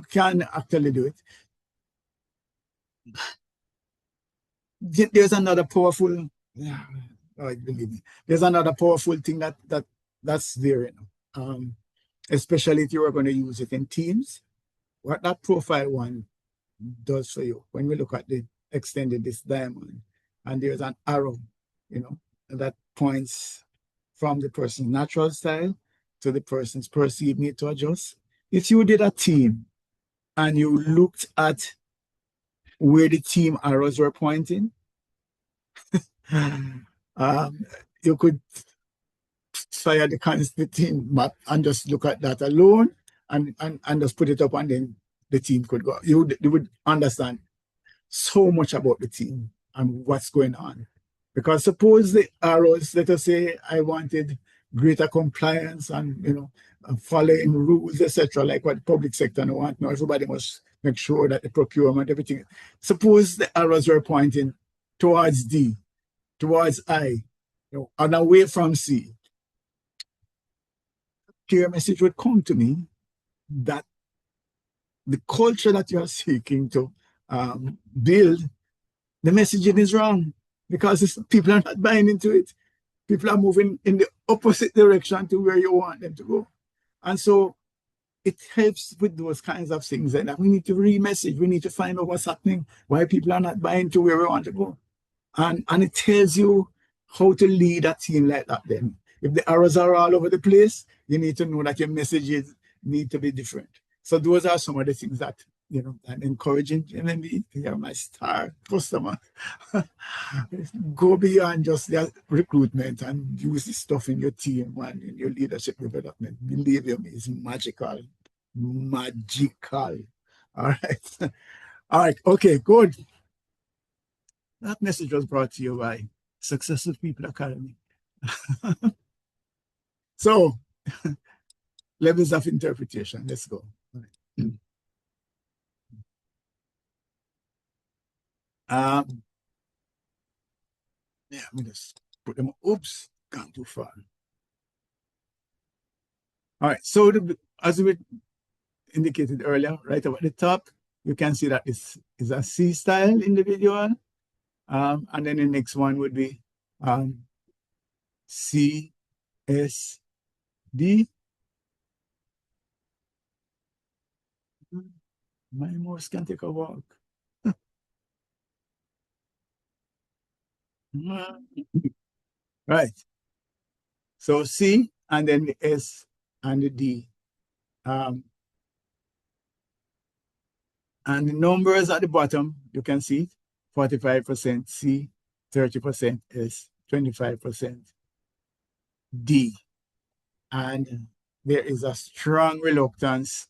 can actually do it. There's another powerful, yeah, believe me, there's another powerful thing that's there, especially if you are going to use it in teams. What that profile one does for you, when we look at the extended this diamond, and there's an arrow, that points from the person's natural style to the person's perceived need to adjust. If you did a team and you looked at where the team arrows were pointing, you could fire the team map and just look at that alone and just put it up, and then the team could go. You would understand so much about the team and what's going on. Because suppose the arrows, let us say I wanted greater compliance and following rules, etc., like what the public sector want. Now everybody must make sure that the procurement, everything. Suppose the arrows were pointing towards D, towards I, and away from C. Clear message would come to me that the culture that you are seeking to build, the messaging is wrong, because people are not buying into it. People are moving in the opposite direction to where you want them to go. And so it helps with those kinds of things. And we need to re-message. We need to find out what's happening, why people are not buying to where we want to go. And it tells you how to lead a team like that then. If the arrows are all over the place, you need to know that your messages need to be different. So those are some of the things that I'm encouraging. MMB, you're my star customer. Go beyond just the recruitment and use this stuff in your team and in your leadership development. Believe me, it's magical. Magical. All right. All right. Okay, good. That message was brought to you by Successful People Academy. So, levels of interpretation. Let's go. Yeah, let me just put them. Oops, gone too far. All right. So, as we indicated earlier, right up at the top, you can see that this is a C style individual. And then the next one would be C, S, D. My mouse can take a walk. Right. So C, and then the S and the D. And the numbers at the bottom, you can see 45% C, 30% S, 25% D. And there is a strong reluctance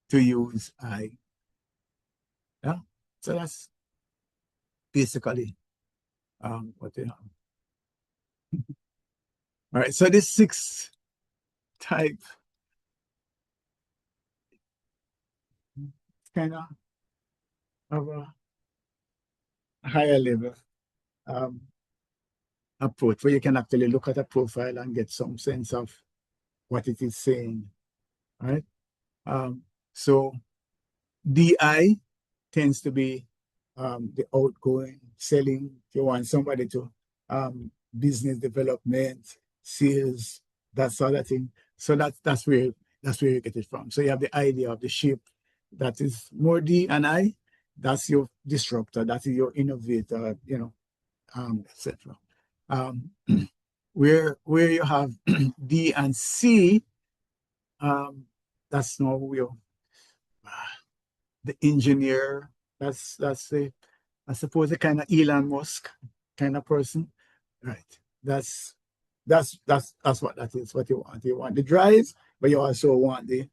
to use I. Yeah. So that's basically what they have. All right. So this 6 type kind of a higher level approach where you can actually look at a profile and get some sense of what it is saying. Right. So DI tends to be the outgoing selling. If you want somebody to business development, sales, that sort of thing. So that's where you get it from. So you have the idea of the ship that is more D and I. That's your disruptor. That is your innovator. Etc. Where you have D and C, that's now your the engineer. That's the I suppose the kind of Elon Musk kind of person, right? That's what that is. What you want. You want the drive, but you also want the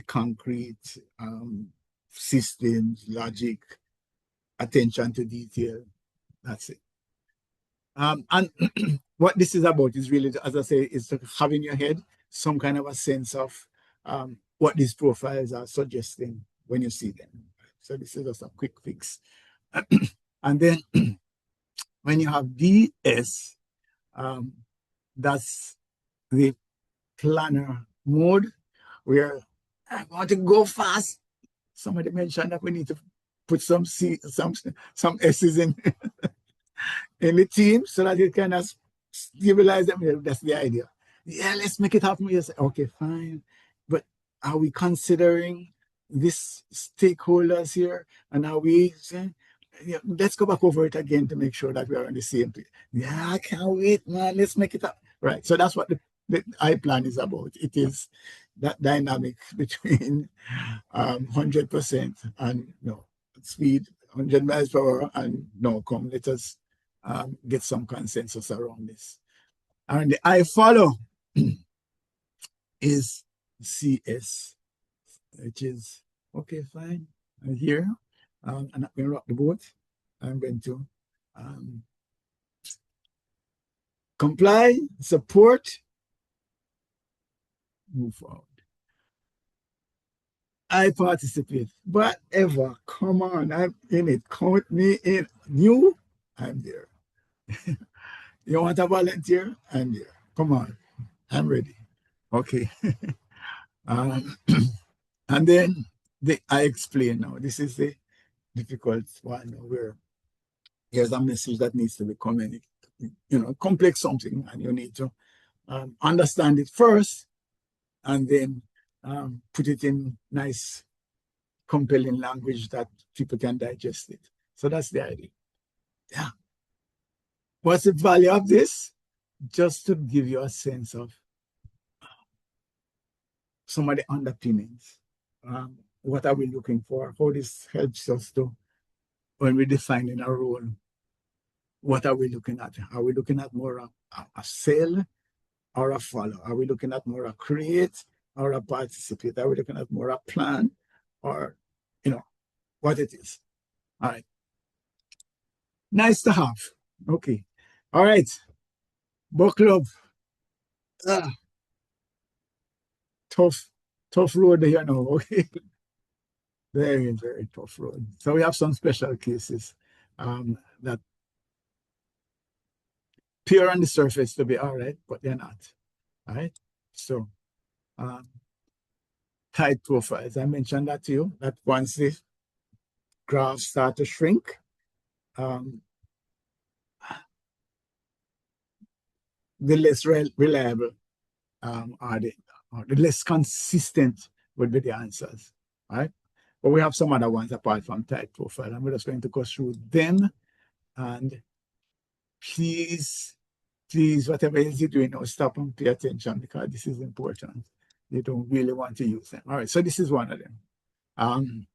concrete systems, logic, attention to detail. That's it. And what this is about is really, as I say, is to have in your head some kind of a sense of what these profiles are suggesting when you see them. So this is just a quick fix. And then when you have DS, that's the planner mode where I want to go fast. Somebody mentioned that we need to put some S's in the team so that it can stabilize them. That's the idea. Yeah, let's make it happen. You say, okay, fine. But are we considering this stakeholders here? And are we saying, yeah, let's go back over it again to make sure that we are on the same page. Yeah, I can't wait, man. Let's make it up. Right. So that's what the I plan is about. It is that dynamic between 100% and speed, 100 miles per hour, and come, let us get some consensus around this. And the I follow is CS, which is okay, fine. I'm here. I'm not going to rock the boat. I'm going to comply, support, move forward. I participate. Whatever. Come on. I'm in it. Count me in. New, I'm there. You want a volunteer? I'm there. Come on. I'm ready. Okay. And then I explain now. This is the difficult one where here's a message that needs to be communicated. Complex something, and you need to understand it first, and then put it in nice, compelling language that people can digest it. So that's the idea. Yeah. What's the value of this? Just to give you a sense of some of the underpinnings. What are we looking for? How this helps us to, when we're defining a role, what are we looking at? Are we looking at more a sell or a follow? Are we looking at more a create or a participate? Are we looking at more a plan or, what it is? All right. Nice to have. Okay. All right. Book club. Tough road here now. Okay. Very, very tough road. So we have some special cases that appear on the surface to be all right, but they're not. All right. So tight profiles. I mentioned that to you, that once the graphs start to shrink, the less reliable are the less consistent would be the answers. Right? But we have some other ones apart from tight profile, and we're just going to go through them. And please, whatever it is you're doing now, stop and pay attention, because this is important. You don't really want to use them. All right, so this is one of them. And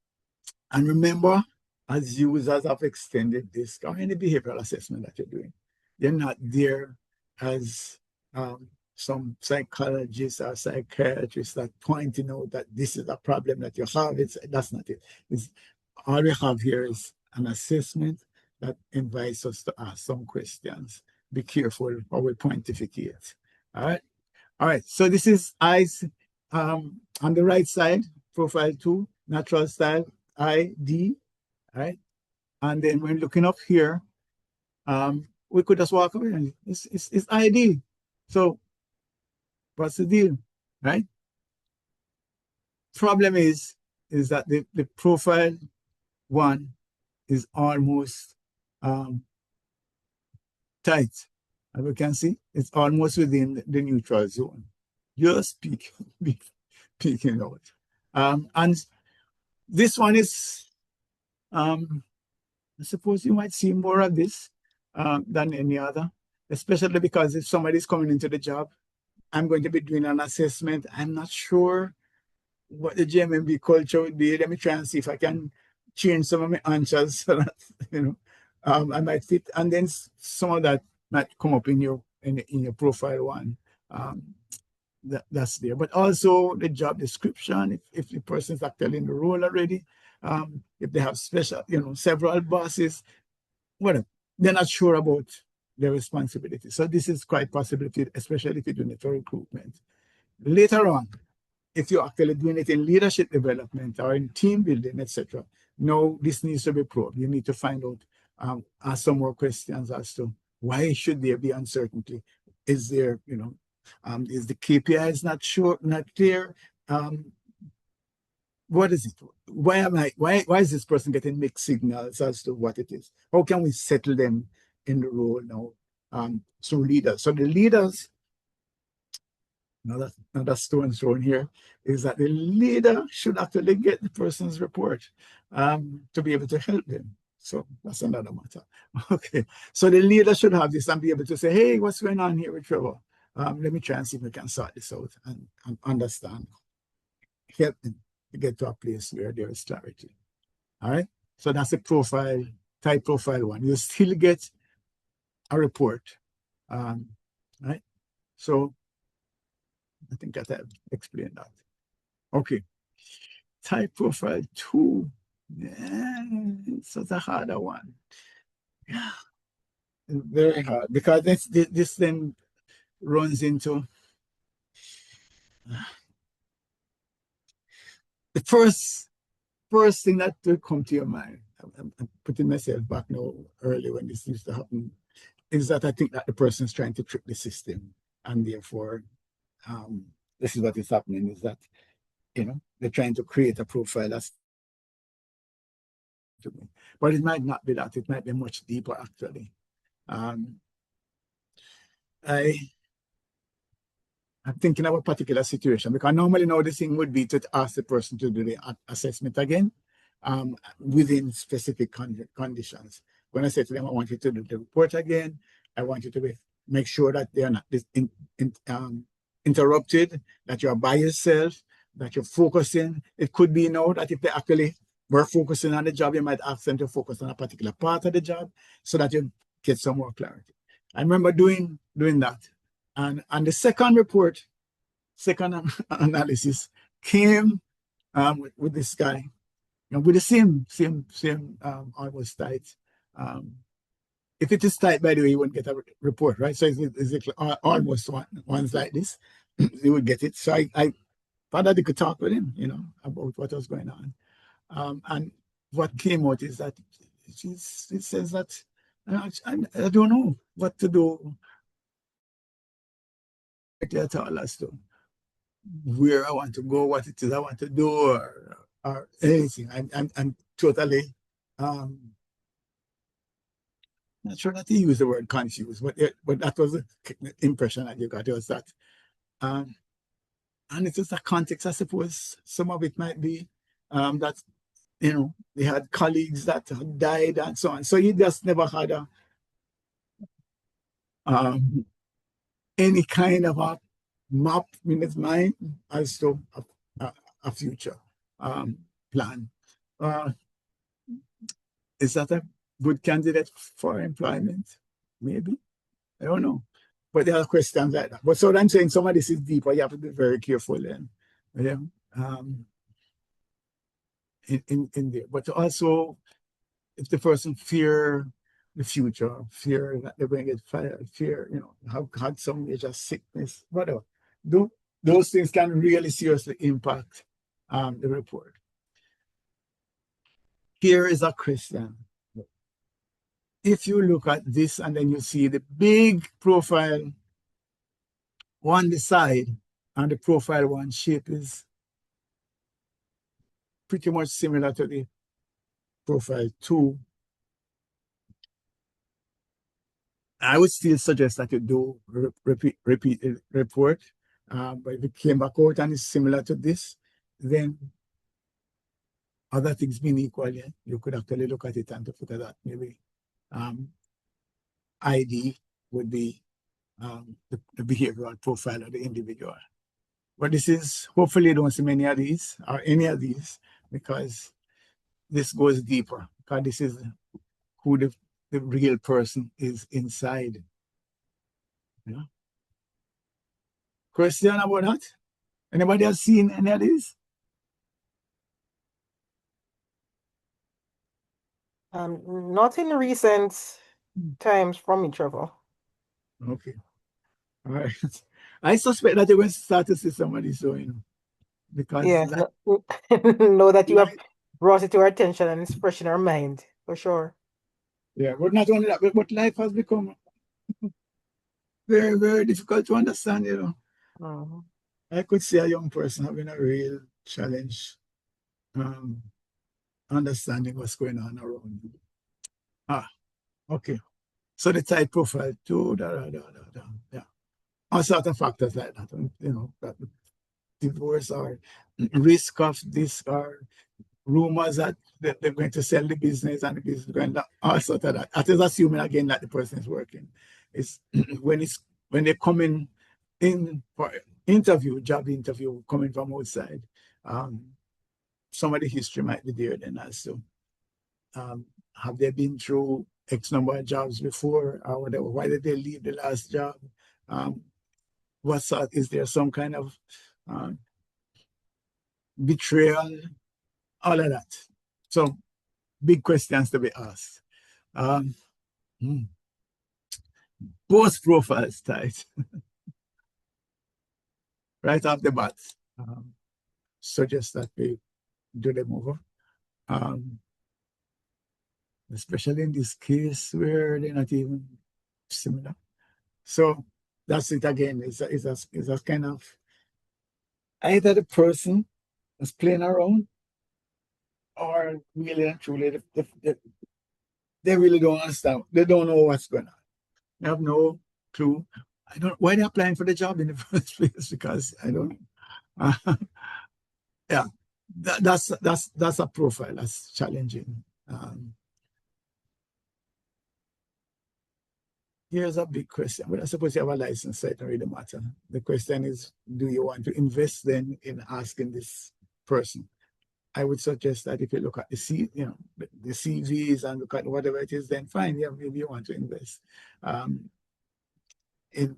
remember, as users have extended this, or any behavioral assessment that you're doing, you're not there as some psychologists or psychiatrists that pointing out that this is a problem that you have. That's not it. It's, all we have here is an assessment that invites us to ask some questions. Be careful how we pontificate. All right. All right. So this is eyes on the right side, profile 2, natural style, ID. All right. And then when looking up here, we could just walk away and it's ID. So what's the deal, right? Problem is that the profile 1 is almost tight. As we can see, it's almost within the neutral zone. Just peeking out. And this one is, I suppose you might see more of this than any other, especially because if somebody's coming into the job, I'm going to be doing an assessment. I'm not sure what the GMMB culture would be. Let me try and see if I can change some of my answers so that, I might fit. And then some of that might come up in your profile 1. That's there. But also the job description, if the person's actually in the role already, if they have special, several bosses, whatever, they're not sure about their responsibility. So this is quite possible, especially if you're doing it for recruitment. Later on, if you're actually doing it in leadership development or in team building, etc., no, this needs to be probed. You need to find out, ask some more questions as to why should there be uncertainty? Is there, is the KPIs not clear? What is it? Why is this person getting mixed signals as to what it is? How can we settle them in the role now? So leaders. So the leaders, another stone thrown here, is that the leader should actually get the person's report to be able to help them. So that's another matter. Okay. So the leader should have this and be able to say, hey, what's going on here with Trevor? Let me try and see if we can sort this out and understand. Help them to get to a place where there is clarity. All right. So that's a type profile 1. You still get a report. Right. So I think that I've explained that. Okay. Type profile 2. Yeah, it's a harder one. Yeah. Very hard because this then runs into the first thing that will come to your mind. I'm putting myself back now early when this used to happen, is that I think that the person is trying to trick the system, and therefore this is what is happening, is that they're trying to create a profile that's to me. But it might not be that. It might be much deeper actually. I'm thinking of a particular situation, because normally now the thing would be to ask the person to do the assessment again within specific conditions. When I say to them, I want you to do the report again, I want you to make sure that they are not interrupted, that you are by yourself, that you're focusing. It could be that if they actually were focusing on the job, you might ask them to focus on a particular part of the job so that you get some more clarity. I remember doing that. And the second report, second analysis came with this guy, with the same almost tight. If it is tight, by the way, you won't get a report, right? So it's almost ones like this, you would get it. So I thought that I could talk with him, about what was going on. And what came out is that it says that I don't know what to do at all as to where I want to go, what it is I want to do, or anything. I'm totally not sure that he used the word confused, but that was the impression that you got. It was that, and it was a context. I suppose some of it might be that they had colleagues that had died and so on. So he just never had any kind of a map in his mind as to a future plan. Is that a good candidate for employment? Maybe. I don't know. But there are questions like that. But so I'm saying some of this is deeper. You have to be very careful then. Yeah. In there. But also, if the person fear the future, fear that they're going to get fired, fear, have had some major sickness, whatever. Those things can really seriously impact the report. Here is a question. If you look at this and then you see the big profile on the side and the profile one shape is pretty much similar to the profile two, I would still suggest that you do repeat the report. But if it came back out and it's similar to this, then other things being equal, yeah, you could actually look at it and look at that. Maybe ID would be the behavioral profile of the individual. But this is, hopefully you don't see many of these or any of these, because this goes deeper, because this is who the real person is inside. Yeah. Question about that? Anybody has seen any of these? Not in recent times from me, Trevor. Okay. All right. I suspect that you're going to start to see somebody soon. Because yeah, know that you have brought it to our attention and it's fresh in our mind, for sure. Yeah, but not only that, but life has become very, very difficult to understand, I could see a young person having a real challenge understanding what's going on around you. Okay. So the type profile too, yeah. All sorts of factors like that, that divorce or risk of this or rumors that they're going to sell the business and the business is going down, all sorts of that. That is assuming again that the person is working. It's when they come in for job interview coming from outside, some of the history might be there then also. Have they been through X number of jobs before or whatever? Why did they leave the last job? Is there some kind of betrayal? All of that. So big questions to be asked. Both profiles tight. Right off the bat. Suggest that we do them over. Especially in this case where they're not even similar. So that's it again. It's a kind of either the person is playing around or really and truly they really don't understand. They don't know what's going on. They have no clue. I don't why they're applying for the job in the first place, because I don't know. Yeah, that's a profile that's challenging. Here's a big question. But I suppose you have a license, so it don't really matter. The question is, do you want to invest then in asking this person? I would suggest that if you look at the CVs and look at whatever it is, then fine, yeah, maybe you want to invest in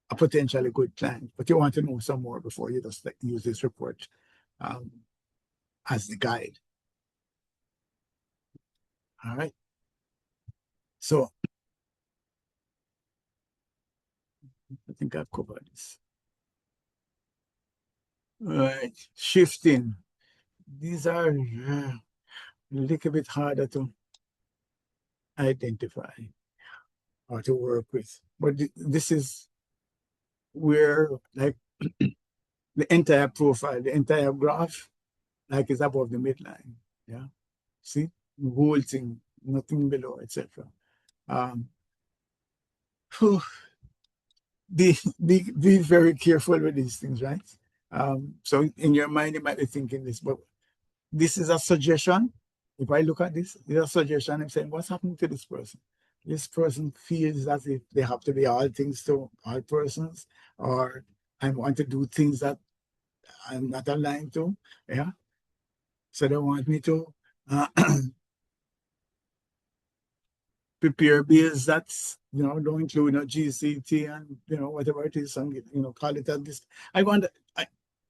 a potentially good client, but you want to know some more before you just use this report as the guide. All right. So I think I've covered this. All right, shifting. These are a little bit harder to identify or to work with. But this is where, like, the entire profile, the entire graph, like, is above the midline. Yeah. See? The whole thing, nothing below, etc. Be very careful with these things, right? So in your mind, you might be thinking this, but this is a suggestion. If I look at this, it's a suggestion. I'm saying, what's happening to this person? This person feels as if they have to be all things to all persons, or I want to do things that I'm not aligned to. Yeah. So they want me to prepare bills that's, don't include no GCT and, whatever it is, and, call it at this.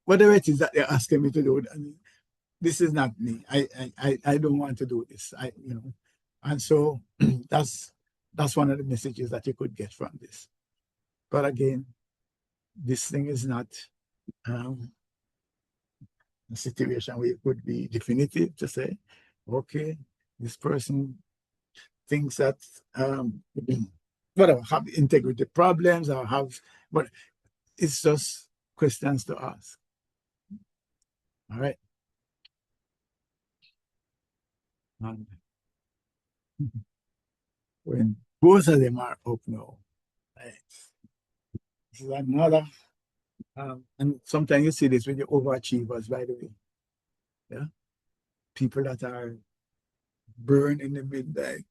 Whatever it is that they're asking me to do, this is not me. I don't want to do this. And so that's one of the messages that you could get from this. But again, this thing is not a situation where it could be definitive to say, okay, this person thinks that whatever, have integrity problems or have, but it's just questions to ask. All right. And when both of them are up now, right, this is another, and sometimes you see this with the overachievers, by the way. Yeah. People that are burned in the midnight,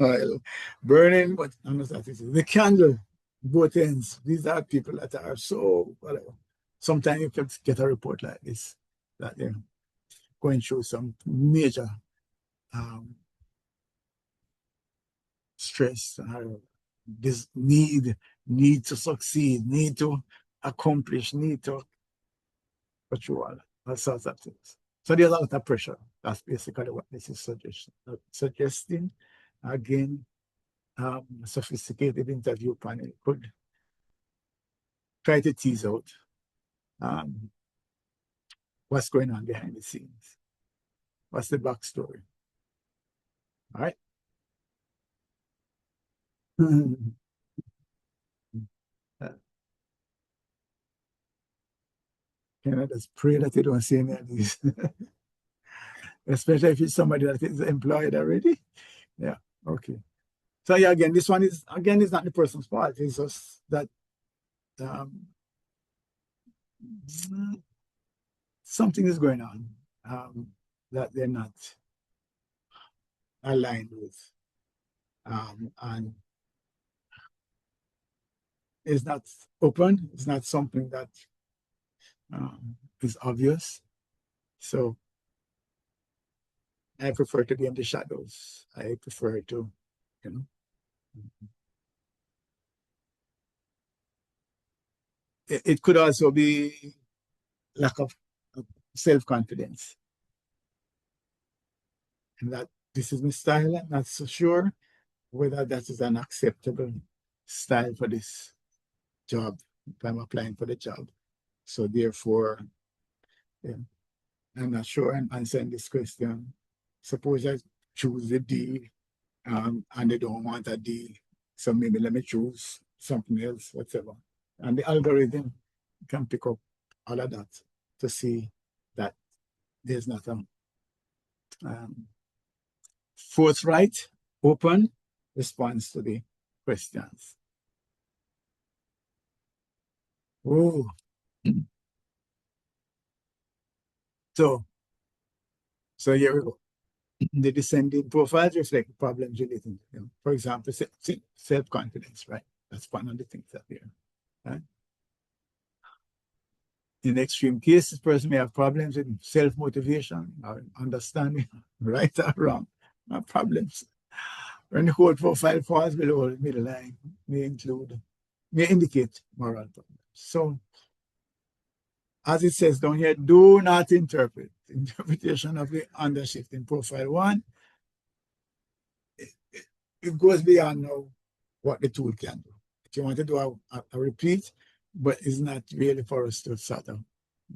oil, burning, but I'm not that is the candle, both ends. These are people that are so whatever. Sometimes you can get a report like this, that they're going through some major stress, this need to succeed, need to accomplish, need to achieve all sorts of things. So there's a lot of pressure. That's basically what this is suggesting. Again, a sophisticated interview panel could try to tease out what's going on behind the scenes. What's the backstory? All right. Can I just pray that you don't see any of these? Especially if it's somebody that is employed already. Yeah, okay. So yeah, again, this one is not the person's fault. It's just that something is going on that they're not aligned with. And it's not open. It's not something that is obvious. So I prefer to be in the shadows. I prefer to, it could also be lack of self-confidence. And that this is my style. I'm not so sure whether that is an acceptable style for this job, if I'm applying for the job. So therefore, I'm not sure I'm answering this question. Suppose I choose the D and they don't want a D. So maybe let me choose something else, whatever. And the algorithm can pick up all of that to see that there's not a forthright, open response to the questions. Oh. So here we go. The descending profiles reflect problems relating to them. For example, self-confidence, right? That's one of the things that there. Right? In extreme cases, person may have problems with self-motivation or understanding, right or wrong, not problems. When the whole profile falls below the middle line, may indicate moral problems. So, as it says down here, do not interpret. Interpretation of the undershift in profile 1, it goes beyond now what the tool can do. If you want to do a repeat, but it's not really for us to sort of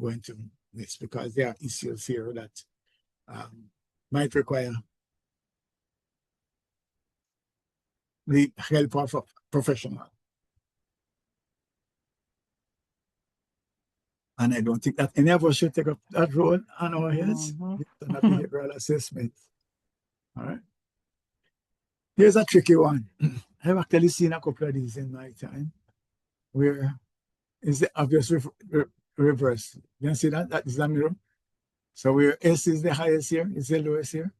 go into this, because there are issues here that might require the help of a professional. And I don't think that any of us should take up that role on our heads. It's not behavioral assessment. All right. Here's a tricky one. I've actually seen a couple of these in my time where it's the obvious reverse. You can see that? That is the mirror. So where S is the highest here, it's the lowest here.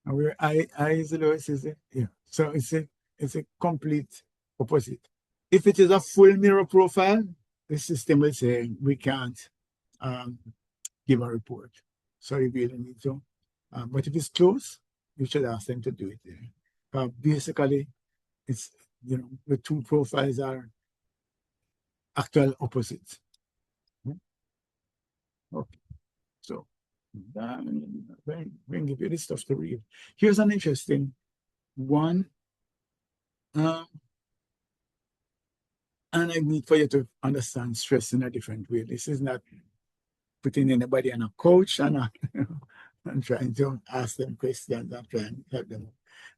And where I is the lowest is here. So it's a complete opposite. If it is a full mirror profile, the system will say we can't give a report. So you really need to. But if it's close, you should ask them to do it there. basically, it's, the two profiles are actual opposites. Okay, so bring give you this stuff to read. Here's an interesting one, and I need for you to understand stress in a different way. This is not putting anybody on a coach and and trying to ask them questions and trying to help them.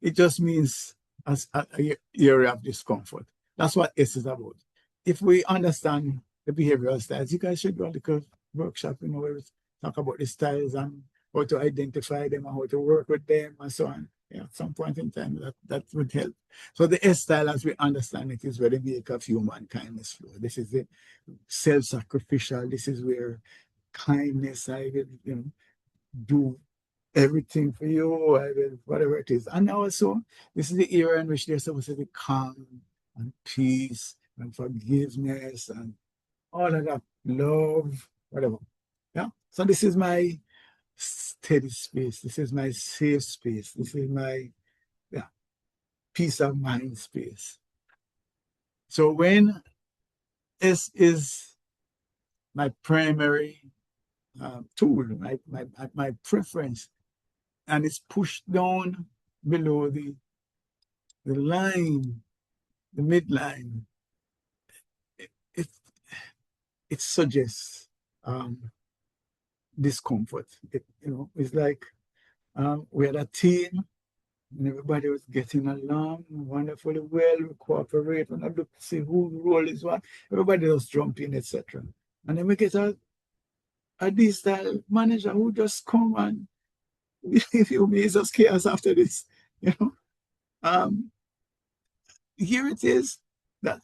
It just means as a area of discomfort. That's what S is about. If we understand the behavioral styles, you guys should go like a workshop, where we talk about the styles and how to identify them and how to work with them and so on. Yeah, at some point in time, that would help. So the S style, as we understand it, is where the make of human kindness flow. This is the self-sacrificial. This is where kindness, I will, do everything for you, I will, whatever it is. And also, this is the era in which there's supposed to be calm and peace and forgiveness and all of that, love, whatever. Yeah. So this is my steady space. This is my safe space. This is my peace of mind space. So when this is my primary tool, my preference, and it's pushed down below the line, the midline, it suggests discomfort. It's like we had a team and everybody was getting along wonderfully well, we cooperate, and I look to see whose role is what. Everybody was jumping, etc. And then we get a D-style manager who just come and if you may just chaos after this, here it is that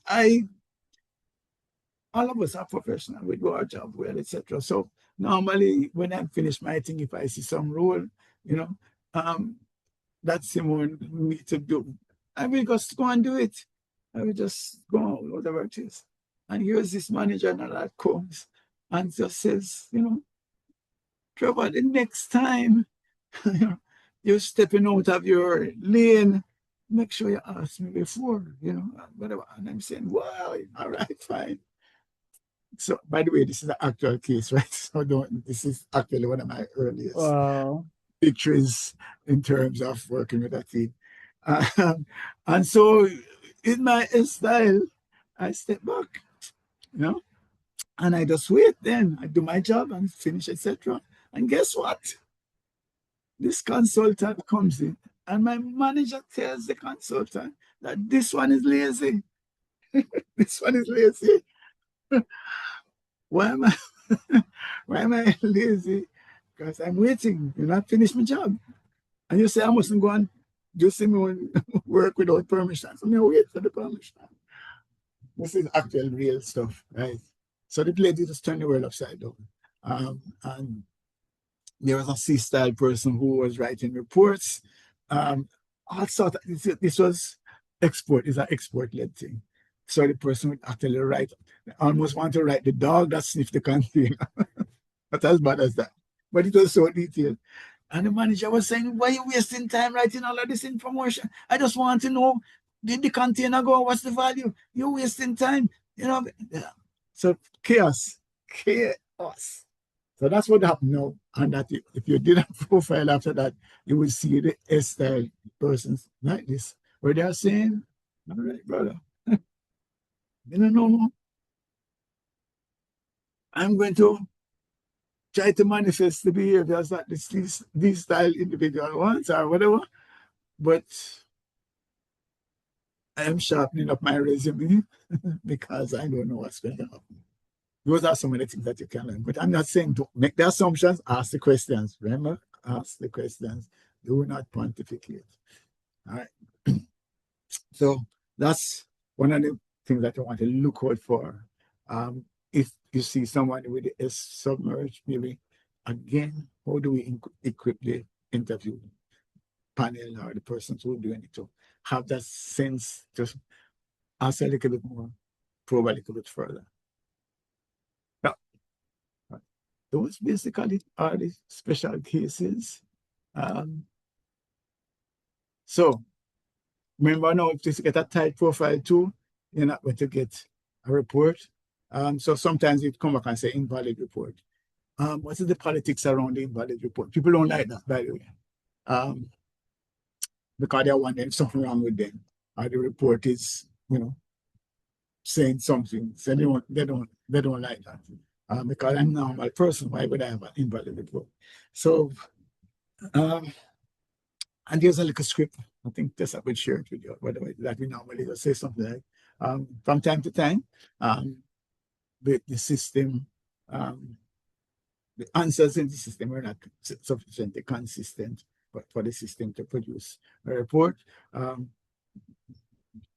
all of us are professional, we do our job well, etc. So normally when I finish my thing, if I see some role, that someone me to do, I will just go and do it. I will just go on, whatever it is. And here's this manager and that comes and just says, Trevor, the next time you're stepping out of your lane, make sure you ask me before, whatever. And I'm saying, wow, all right, fine. So, by the way, this is an actual case, right? So, this is actually one of my earliest victories in terms of working with a team. And so, in my style, I step back, and I just wait. Then I do my job and finish, etc. And guess what? This consultant comes in, and my manager tells the consultant that this one is lazy. This one is lazy. Why am I lazy? Because I'm waiting. You're not finished my job. And you say I mustn't go and do some work without permission. So I wait for the permission. This is actual real stuff, right? So the lady just turned the world upside down. And there was a C-style person who was writing reports. All sort of, this was export, is an export-led thing. So the person would actually write, almost want to write the dog that sniffed the container. Not as bad as that. But it was so detailed. And the manager was saying, why are you wasting time writing all of this information? I just want to know, did the container go? What's the value? You're wasting time. So chaos. So that's what happened now. And that if you did a profile after that, you would see the S-style persons like this, where they are saying, all right, brother, you don't know. I'm going to try to manifest the behaviors that these style individual wants or whatever. But I am sharpening up my resume because I don't know what's going to happen. Those are some of the things that you can learn. But I'm not saying to make the assumptions, ask the questions. Remember, ask the questions. Do not pontificate. All right. So that's one of the things that I want to look out for. If you see someone with the S submerged, maybe again, how do we equip the interview panel or the persons who are doing it to have that sense, just ask a little bit more, probe a little bit further. Yeah. Those basically are the special cases. So Remember now, if you get a tight profile too, you're not going to get a report. So sometimes it come back and say invalid report. What is the politics around the invalid report? People don't like that, by the way, because they want something wrong with them, or the report is, saying something. So they don't like that. Because I'm a normal person, why would I have an invalid report? So, and there's a little script. I think just I would share it with you, whatever that we normally just say something like, from time to time, the system, the answers in the system are not sufficiently consistent, but for the system to produce a report,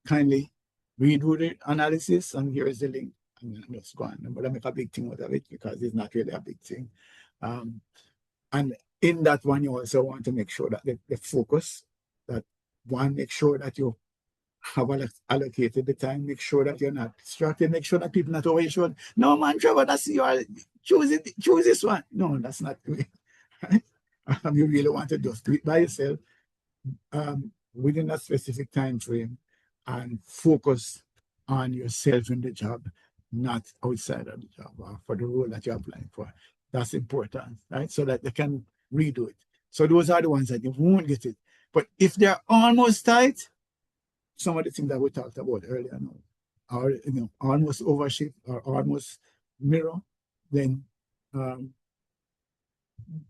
kindly redo the analysis, and here is the link. I'm just going, but I make a big thing out of it because it's not really a big thing. And in that one, you also want to make sure that the focus, that one, make sure that you have allocated the time, make sure that you're not distracted, make sure that people not always show, no man, Trevor, that's you are choose this one. No, that's not the way. Right? You really want to just do it by yourself, within a specific time frame, and focus on yourself in the job, not outside of the job or for the role that you're applying for. That's important, right? So that they can redo it. So those are the ones that you won't get it. But if they're almost tight, some of the things that we talked about earlier now, or almost overshift or almost mirror, then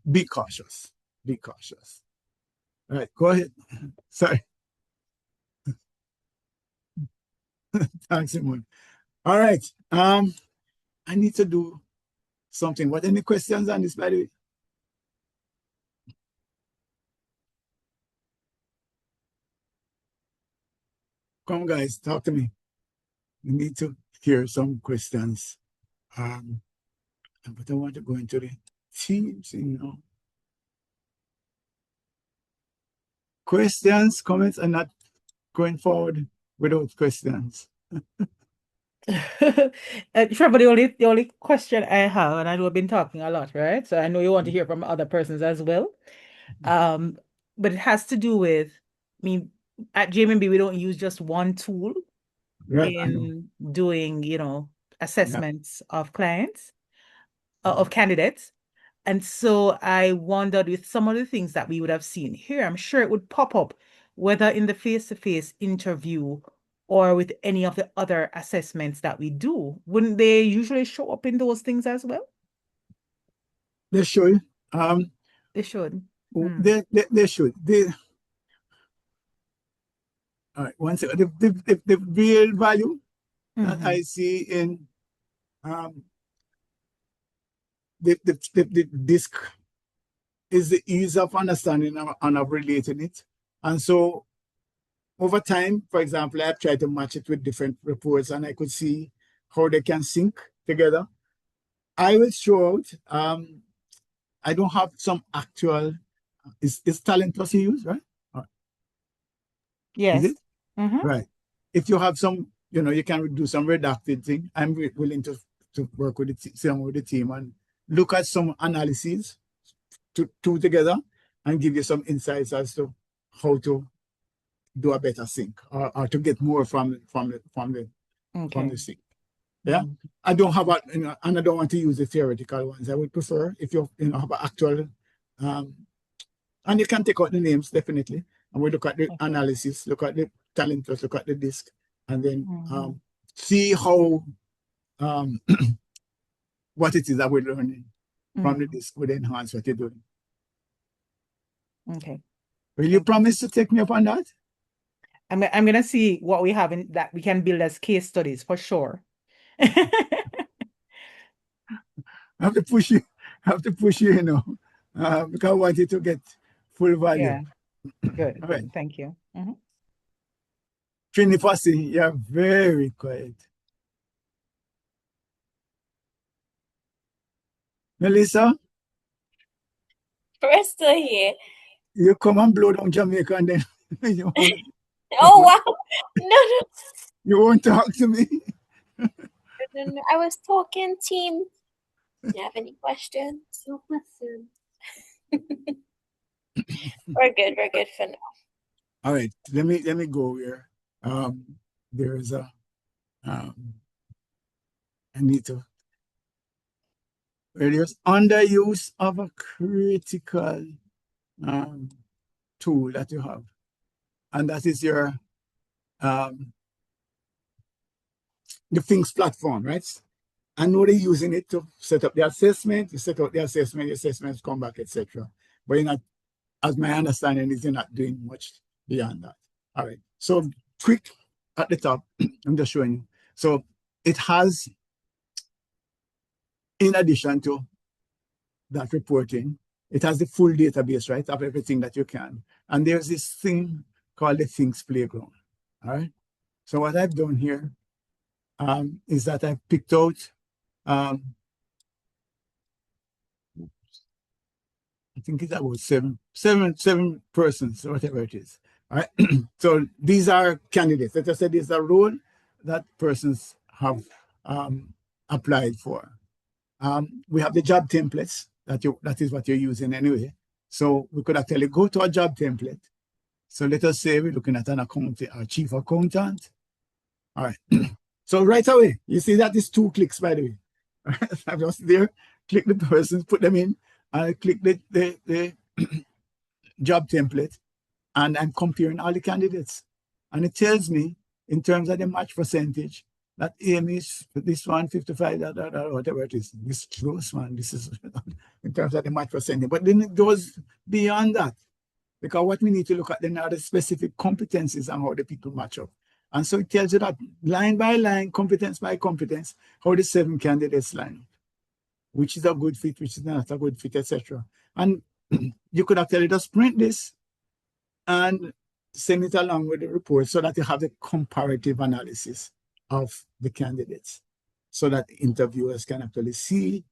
be cautious. Be cautious. All right, go ahead. Sorry. Thanks, Simon. All right. I need to do something. What, any questions on this, by the way? Come, guys, talk to me. We need to hear some questions. But I want to go into the teams, Questions, comments, and not going forward without questions. Trevor, the only question I have, and I know I've been talking a lot, right? So I know you want to hear from other persons as well. But it has to do with, I mean, at JMB, we don't use just one tool in doing, assessments of clients, of candidates. And so I wondered, with some of the things that we would have seen here, I'm sure it would pop up, whether in the face-to-face interview or with any of the other assessments that we do. Wouldn't they usually show up in those things as well? They should. They should. They should. All right. One second. The real value that I see in the disc is the ease of understanding and of relating it. And so over time, for example, I've tried to match it with different reports, and I could see how they can sync together. I will show out. I don't have some actual. Is Talent Plus you use, right? Yes. Is it? Right. If you have some, you can do some redacted thing. I'm willing to work with the team and look at some analyses to together and give you some insights as to how to do a better sync or to get more from the sync. Yeah. I don't have and I don't want to use the theoretical ones. I would prefer if you have an actual, and you can take out the names definitely, and we look at the analysis, look at the talent plus, look at the disc, and then see how what it is that we're learning from the disc would enhance what you're doing. Okay. Will you promise to take me up on that? I'm gonna see what we have in that we can build as case studies for sure. I have to push you, because I want you to get full value. Yeah. Good. All right. Thank you. Trini Fossey, you're very quiet. Melissa? We're still here. You come and blow down Jamaica and then Oh, wow. No. You won't talk to me. No. I was talking, team. Do you have any questions? No questions. We're good for now. All right, let me go here. There's a I need to reduce underuse of a critical tool that you have, and that is your the FinxS platform, right? I know they're using it to set up the assessment. You set up the assessments come back, etc. But you're not, as my understanding is, you're not doing much beyond that. All right. So quick at the top, I'm just showing you. So it has, in addition to that reporting, it has the full database, right, of everything that you can. And there's this thing called the FinxS Playground. All right. So what I've done here is that I've picked out I think it's about seven persons or whatever it is. All right. So these are candidates. Let us say this is a role that persons have applied for. We have the job templates that is what you're using anyway. So we could actually go to a job template. So let us say we're looking at an accountant, a chief accountant. All right. So right away, you see that is 2 clicks, by the way. I'm just there, click the persons, put them in, and I click the job template, and I'm comparing all the candidates. And it tells me, in terms of the match percentage, that Amy is this one, 55, whatever it is. This close one, this is in terms of the match percentage. But then it goes beyond that, because what we need to look at then are the specific competencies and how the people match up. And so it tells you that line by line, competence by competence, how the 7 candidates line up, which is a good fit, which is not a good fit, etc. And you could actually just print this and send it along with the report so that you have the comparative analysis of the candidates so that interviewers can actually see.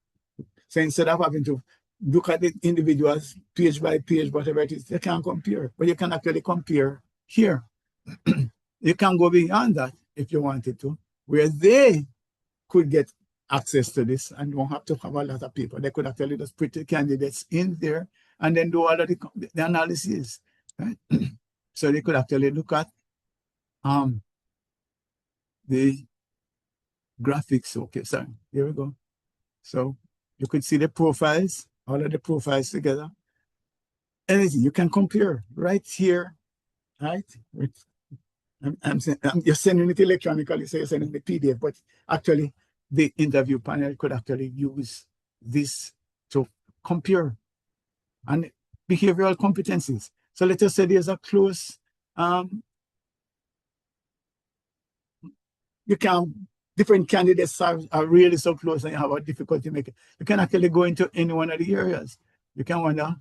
So instead of having to look at the individuals page by page, whatever it is, they can't compare, but you can actually compare here. You can go beyond that if you wanted to, where they could get access to this and don't have to have a lot of people. They could actually just put the candidates in there and then do all of the analysis, right? So they could actually look at the graphics. Okay, sorry, here we go. So you could see the profiles, all of the profiles together. Anything you can compare right here, right? You're sending it electronically, so you're sending the PDF, but actually the interview panel could actually use this to compare and behavioral competencies. So let us say there's a close, different candidates are really so close and you have a difficulty making. You can actually go into any one of the areas. You can wonder,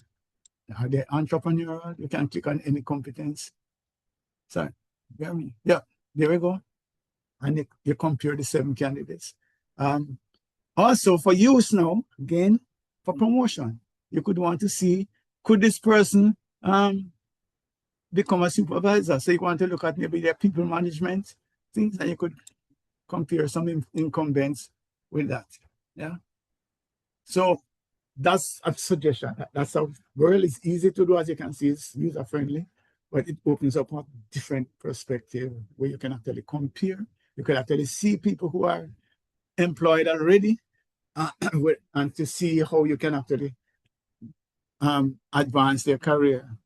are they entrepreneurial? You can click on any competence. Sorry, yeah, there we go. And you compare the 7 candidates. Also for use now, again, for promotion, you could want to see, could this person become a supervisor? So you want to look at maybe their people management things, and you could compare some incumbents with that. Yeah. So that's a suggestion. That's a world is easy to do, as you can see, it's user friendly, but it opens up a different perspective where you can actually compare. You can actually see people who are employed already and to see how you can actually advance their career.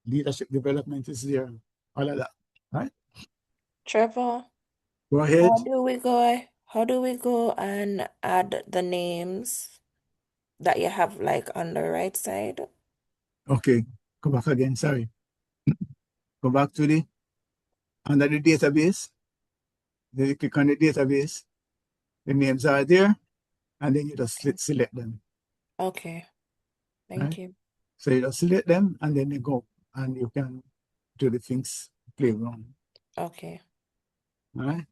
Leadership development is there, all of that, right? Trevor, Go ahead. how do we go and add the names that you have like on the right side? Okay, go back again, sorry. Go back to under the database. Then you click on the database. The names are there, and then you just select them. Okay, thank you. So you just select them, and then you go, and you can do the FinxS Playground. Okay. All right.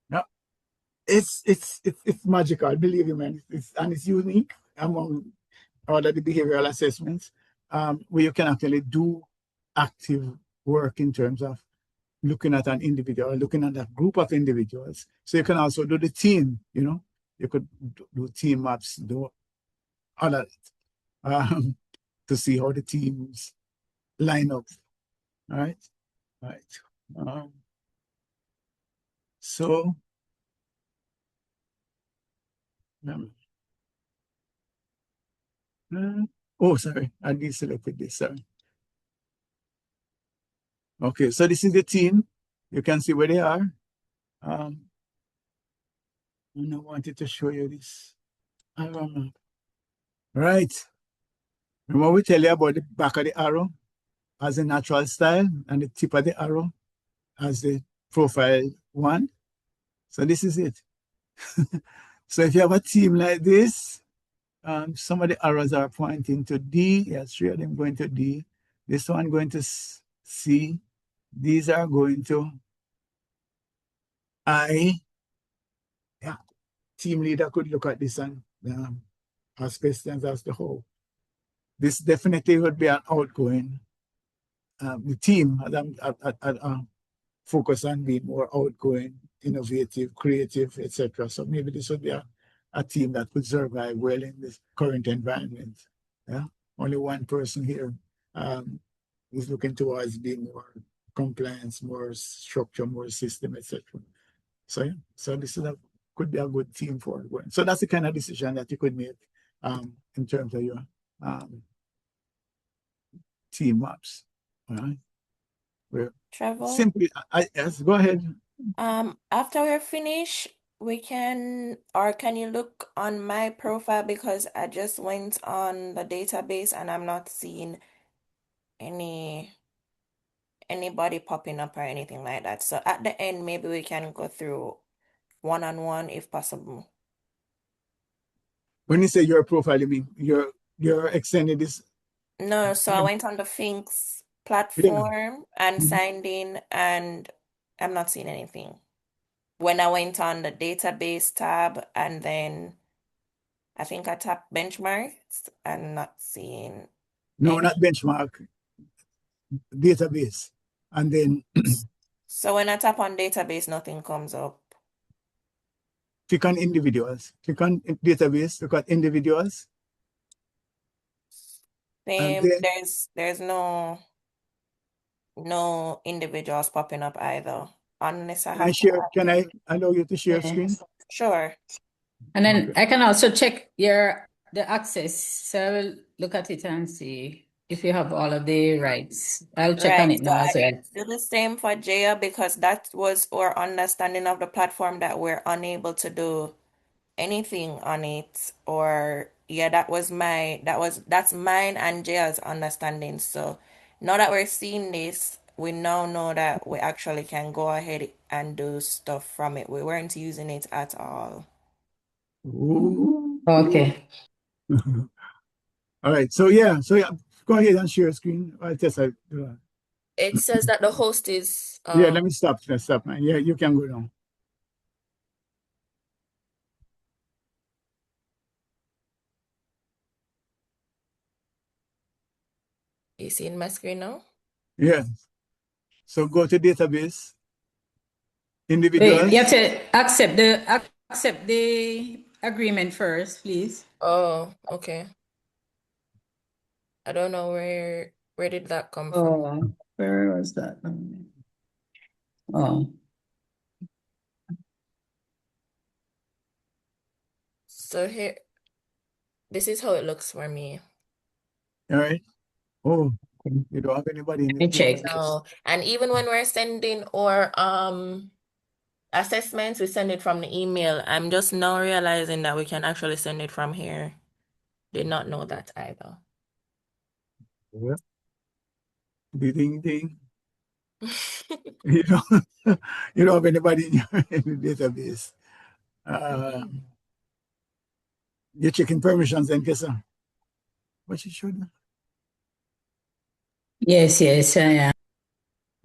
Yeah. It's magical, believe me, man. It's unique among all of the behavioral assessments, where you can actually do active work in terms of looking at an individual, looking at a group of individuals. So you can also do the team, you could do team maps, do all of it, to see how the teams line up. All right. Right. So, oh, sorry, I deselected this. Sorry. Okay, so this is the team. You can see where they are. And I wanted to show you this. I don't know. Right. Remember we tell you about the back of the arrow as a natural style and the tip of the arrow as the profile one. So this is it. So if you have a team like this, some of the arrows are pointing to D. Yes, 3 of them going to D. This one going to C. These are going to I. Yeah, team leader could look at this and ask questions as to how. This definitely would be an outgoing. The team focus on being more outgoing, innovative, creative, etc. So maybe this would be a team that could survive well in this current environment. Yeah, only one person here is looking towards being more compliance, more structure, more system, etc. So yeah, so this is could be a good team for it. So that's the kind of decision that you could make in terms of your team maps. All right. We're Trevor, simply, yes, go ahead. after we're finished, we can, or can you look on my profile because I just went on the database and I'm not seeing anybody popping up or anything like that. So at the end, maybe we can go through one-on-one if possible. When you say your profile, you mean you're extending this? No, so I went on the FinxS platform and signed in, and I'm not seeing anything. When I went on the database tab and then I think I tapped benchmarks, I'm not seeing No, any. not benchmark, database. And then So when I tap on database, nothing comes up. click on individuals. Click on database, look at individuals. And Same, then there's no individuals popping up either. Unless I can I have to share? add Can them. I allow you to share screen? Sure. And then Okay. I can also check the access. So I will look at it and see if you have all of the rights. I'll check on Right. it So now as I well. do the same for Jaya because that was our understanding of the platform that we're unable to do anything on it. Or yeah, that's mine and Jaya's understanding. So now that we're seeing this, we now know that we actually can go ahead and do stuff from it. We weren't using it at all. Ooh. Okay. All right. So yeah. Go ahead and share screen. It says that the host is Yeah. Let me stop. Let's stop, man. Yeah, you can go now. You seeing my screen now? Yeah. So go to database, Wait, individuals. you have to accept the agreement first, please. Oh, okay. I don't know where did that come from? Oh, where was that? Oh. So here, this is how it looks for me. All right. Oh, you don't have anybody in Let me the check. No, and even when we're sending our assessments, we send it from the email. I'm just now realizing that we can actually send it from here. Did not know that either. Yeah. Ding ding. You don't, you don't have anybody in your in the database. You're checking permissions then, Kesa. What you should. Yes, I am.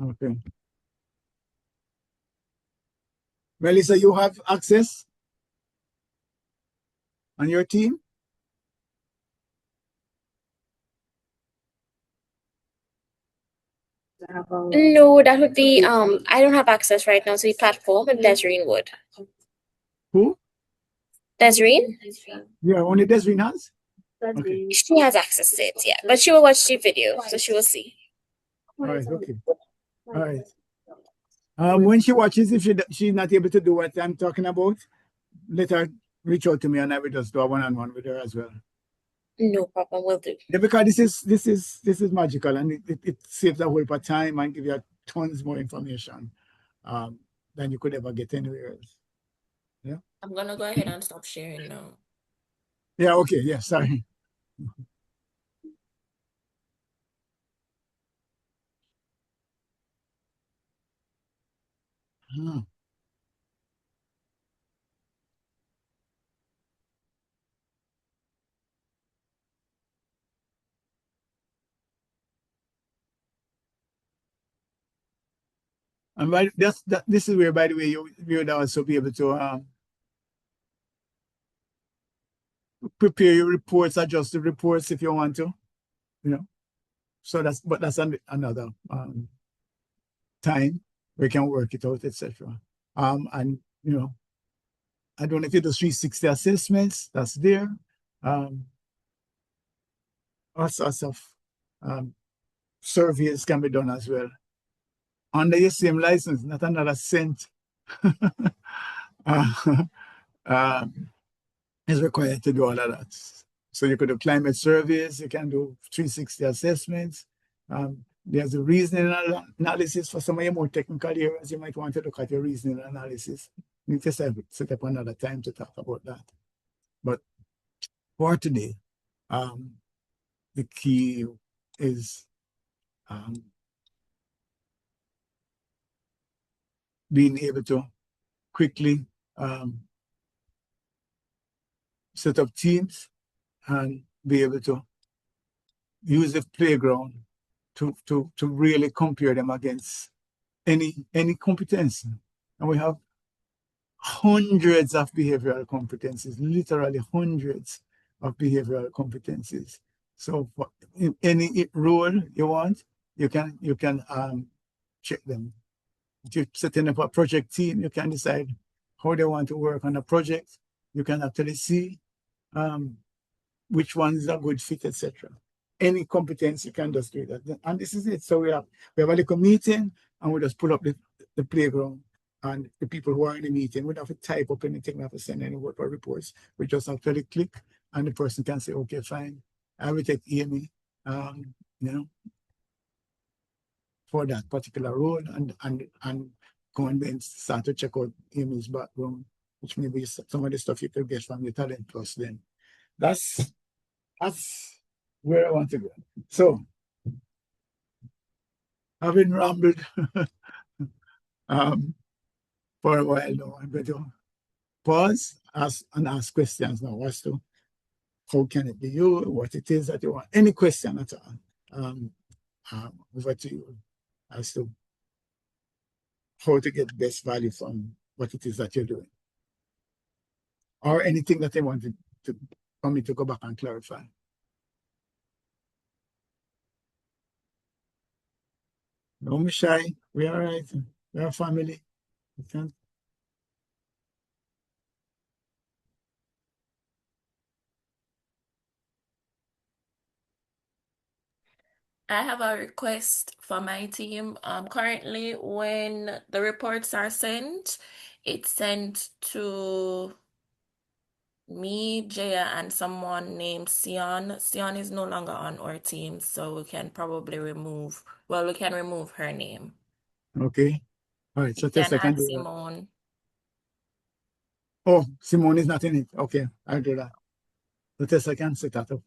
Okay. Melissa, you have access on your team? No, that would be I don't have access right now to the platform, and Desireen would. Who? Desireen? Yeah, only Desireen has? Okay. She has access to it, yeah. But she will watch the video, so she will see. All right, okay. All right. When she watches, if she's not able to do what I'm talking about, let her reach out to me and I will just do a one-on-one with her as well. No problem, will do. Yeah, because this is magical and it saves a whole lot of time and give you tons more information than you could ever get anywhere else. Yeah. I'm gonna go ahead and stop sharing now. Yeah. Okay. Yeah. Sorry. Hmm. And this is where, by the way, you would also be able to prepare your reports, adjust the reports if you want to, you know. So that's another time we can work it out, etc. And you know, I don't know if you do 360 assessments, that's there. All sorts of surveys can be done as well. Under your same license, not another cent is required to do all of that. So you could do climate surveys, you can do 360 assessments. There's a reasoning analysis for some of your more technical areas. You might want to look at your reasoning analysis. You need to set up another time to talk about that. But for today, the key is being able to quickly set up teams and be able to use the playground to really compare them against any competence. And we have hundreds of behavioral competencies, literally hundreds of behavioral competencies. So for any role you want, you can check them. If you're setting up a project team, you can decide how they want to work on a project. You can actually see which one is a good fit, etc. Any competence, you can just do that. And this is it. So we have a little meeting and we just pull up the playground and the people who are in the meeting, we don't have to type up anything, we have to send any work or reports. We just actually click and the person can say, okay, fine. I will take Amy, you know, for that particular role and go and then start to check out Amy's background, which may be some of the stuff you could get from the Talent Plus then. That's where I want to go. So, having rambled for a while now, I'm going to pause and ask questions now as to how can it be you, what it is that you want, any question at all. Over to you as to how to get best value from what it is that you're doing. Or anything that they wanted for me to go back and clarify. Don't be shy. We're all right. We're a family. I have a request for my team. Currently, when the reports are sent, it's sent to me, Jaya, and someone named Sion. Sion is no longer on our team, so we can probably remove, well, we can remove her name. Okay. All right. So You can Tessa can add do that. Simone. Oh, Simone is not in it. Okay, I'll do that. So Tessa can set that up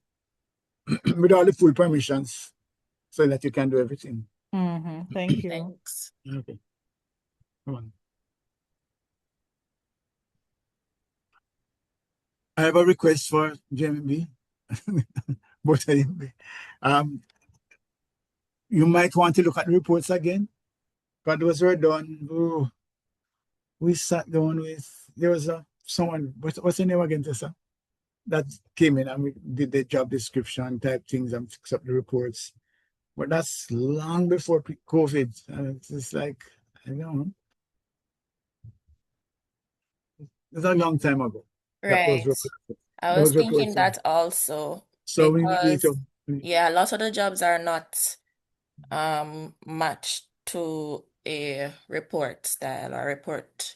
with all the full permissions so that you can do everything. Thank you. Thanks. Okay. Come on. I have a request for JMB. Both of you. You might want to look at the reports again. But those were done. Oh, we sat down with, there was someone, what's the name again, Tessa? That came in and we did the job description type things and fix up the reports. But that's long before COVID. It's just like, I don't know. It's a long time ago. Right. I was thinking that also So we need because to, yeah, lots of the jobs are not matched to a report style or report.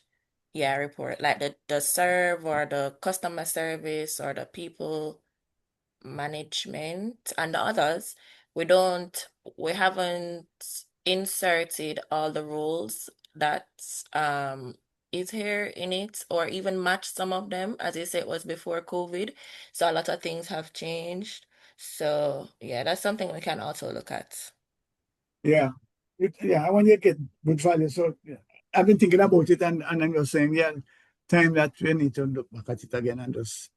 Yeah, report like the serve or the customer service or the people management and the others. We don't, we haven't inserted all the rules that is here in it or even matched some of them. As you said, it was before COVID. So a lot of things have changed. So yeah, that's something we can also look at. Yeah. Yeah, I want you to get good value. So yeah, I've been thinking about it and I'm just saying, yeah, time that we need to look back at it again and just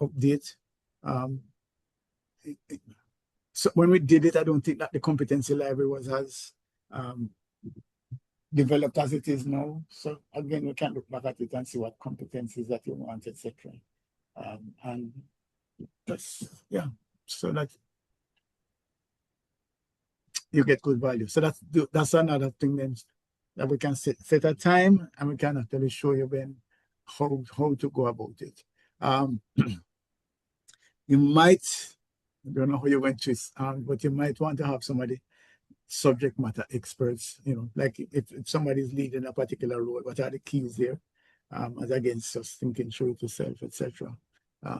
update. Um, so when we did it, I don't think that the competency library was as um, developed as it is now. So again, we can look back at it and see what competencies that you want, etc. And that's yeah, so that you get good value. So that's another thing then that we can set a time and we can actually show you when how to go about it. You might, I don't know how you went to it, but you might want to have somebody subject matter experts, like if somebody's leading a particular role, what are the keys there? As against just thinking through it yourself, etc.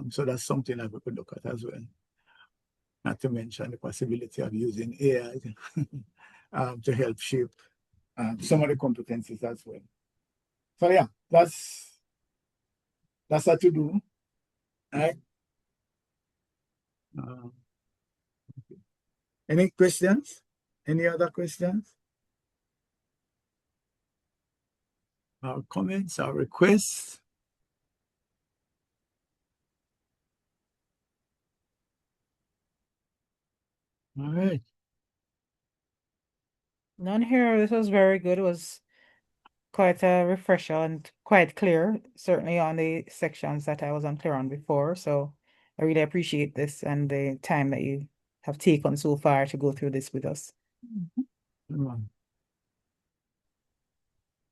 So that's something that we could look at as well. Not to mention the possibility of using AI to help shape some of the competencies as well. So yeah, that's what to do. All right. Any questions? Any other questions? Our comments, our requests? All right. None here. This was very good. It was quite a refresher and quite clear, certainly on the sections that I was unclear on before. So I really appreciate this and the time that you have taken so far to go through this with us.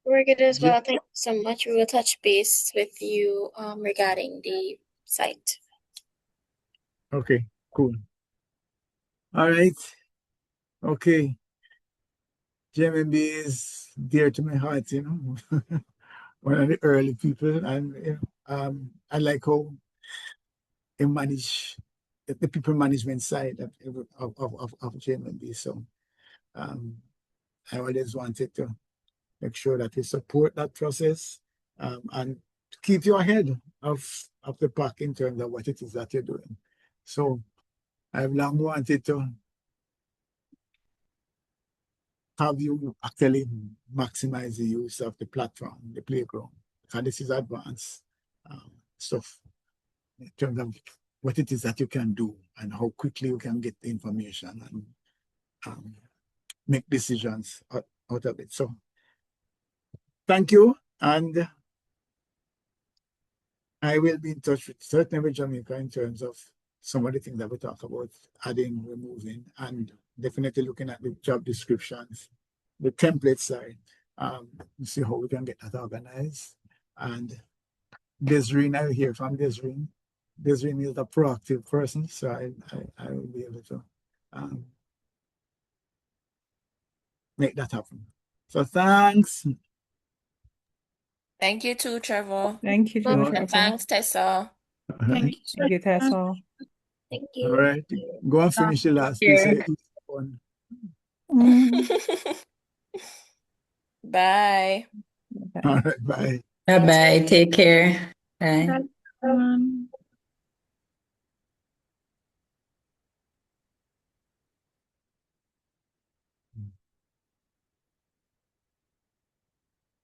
We're good as well. Thank you so much. We will touch base with you regarding the site. Okay, cool. All right. Okay. JMB is dear to my heart, one of the early people. And I like how they manage the people management side of JMB. So I always wanted to make sure that we support that process and keep you ahead of the pack in terms of what it is that you're doing. So I've long wanted to have you actually maximize the use of the platform, the playground, because this is advanced stuff in terms of what it is that you can do and how quickly you can get the information and make decisions out of it. So thank you. And I will be in touch certainly with Jamaica in terms of some of the things that we talk about, adding, removing, and definitely looking at the job descriptions, the template side, see how we can get that organized. And Desireen, I will hear from Desireen. Desireen is a proactive person, so I will be able to make that happen. So thanks. Thank you too, Trevor. Thank you, Well, Trevor. And thanks, Tessa. thank you so Thank you, much. Tessa. Thank All you. right. Go and finish the last piece of each one. Bye. All right. Bye. Bye-bye. Take care. Bye. Bye.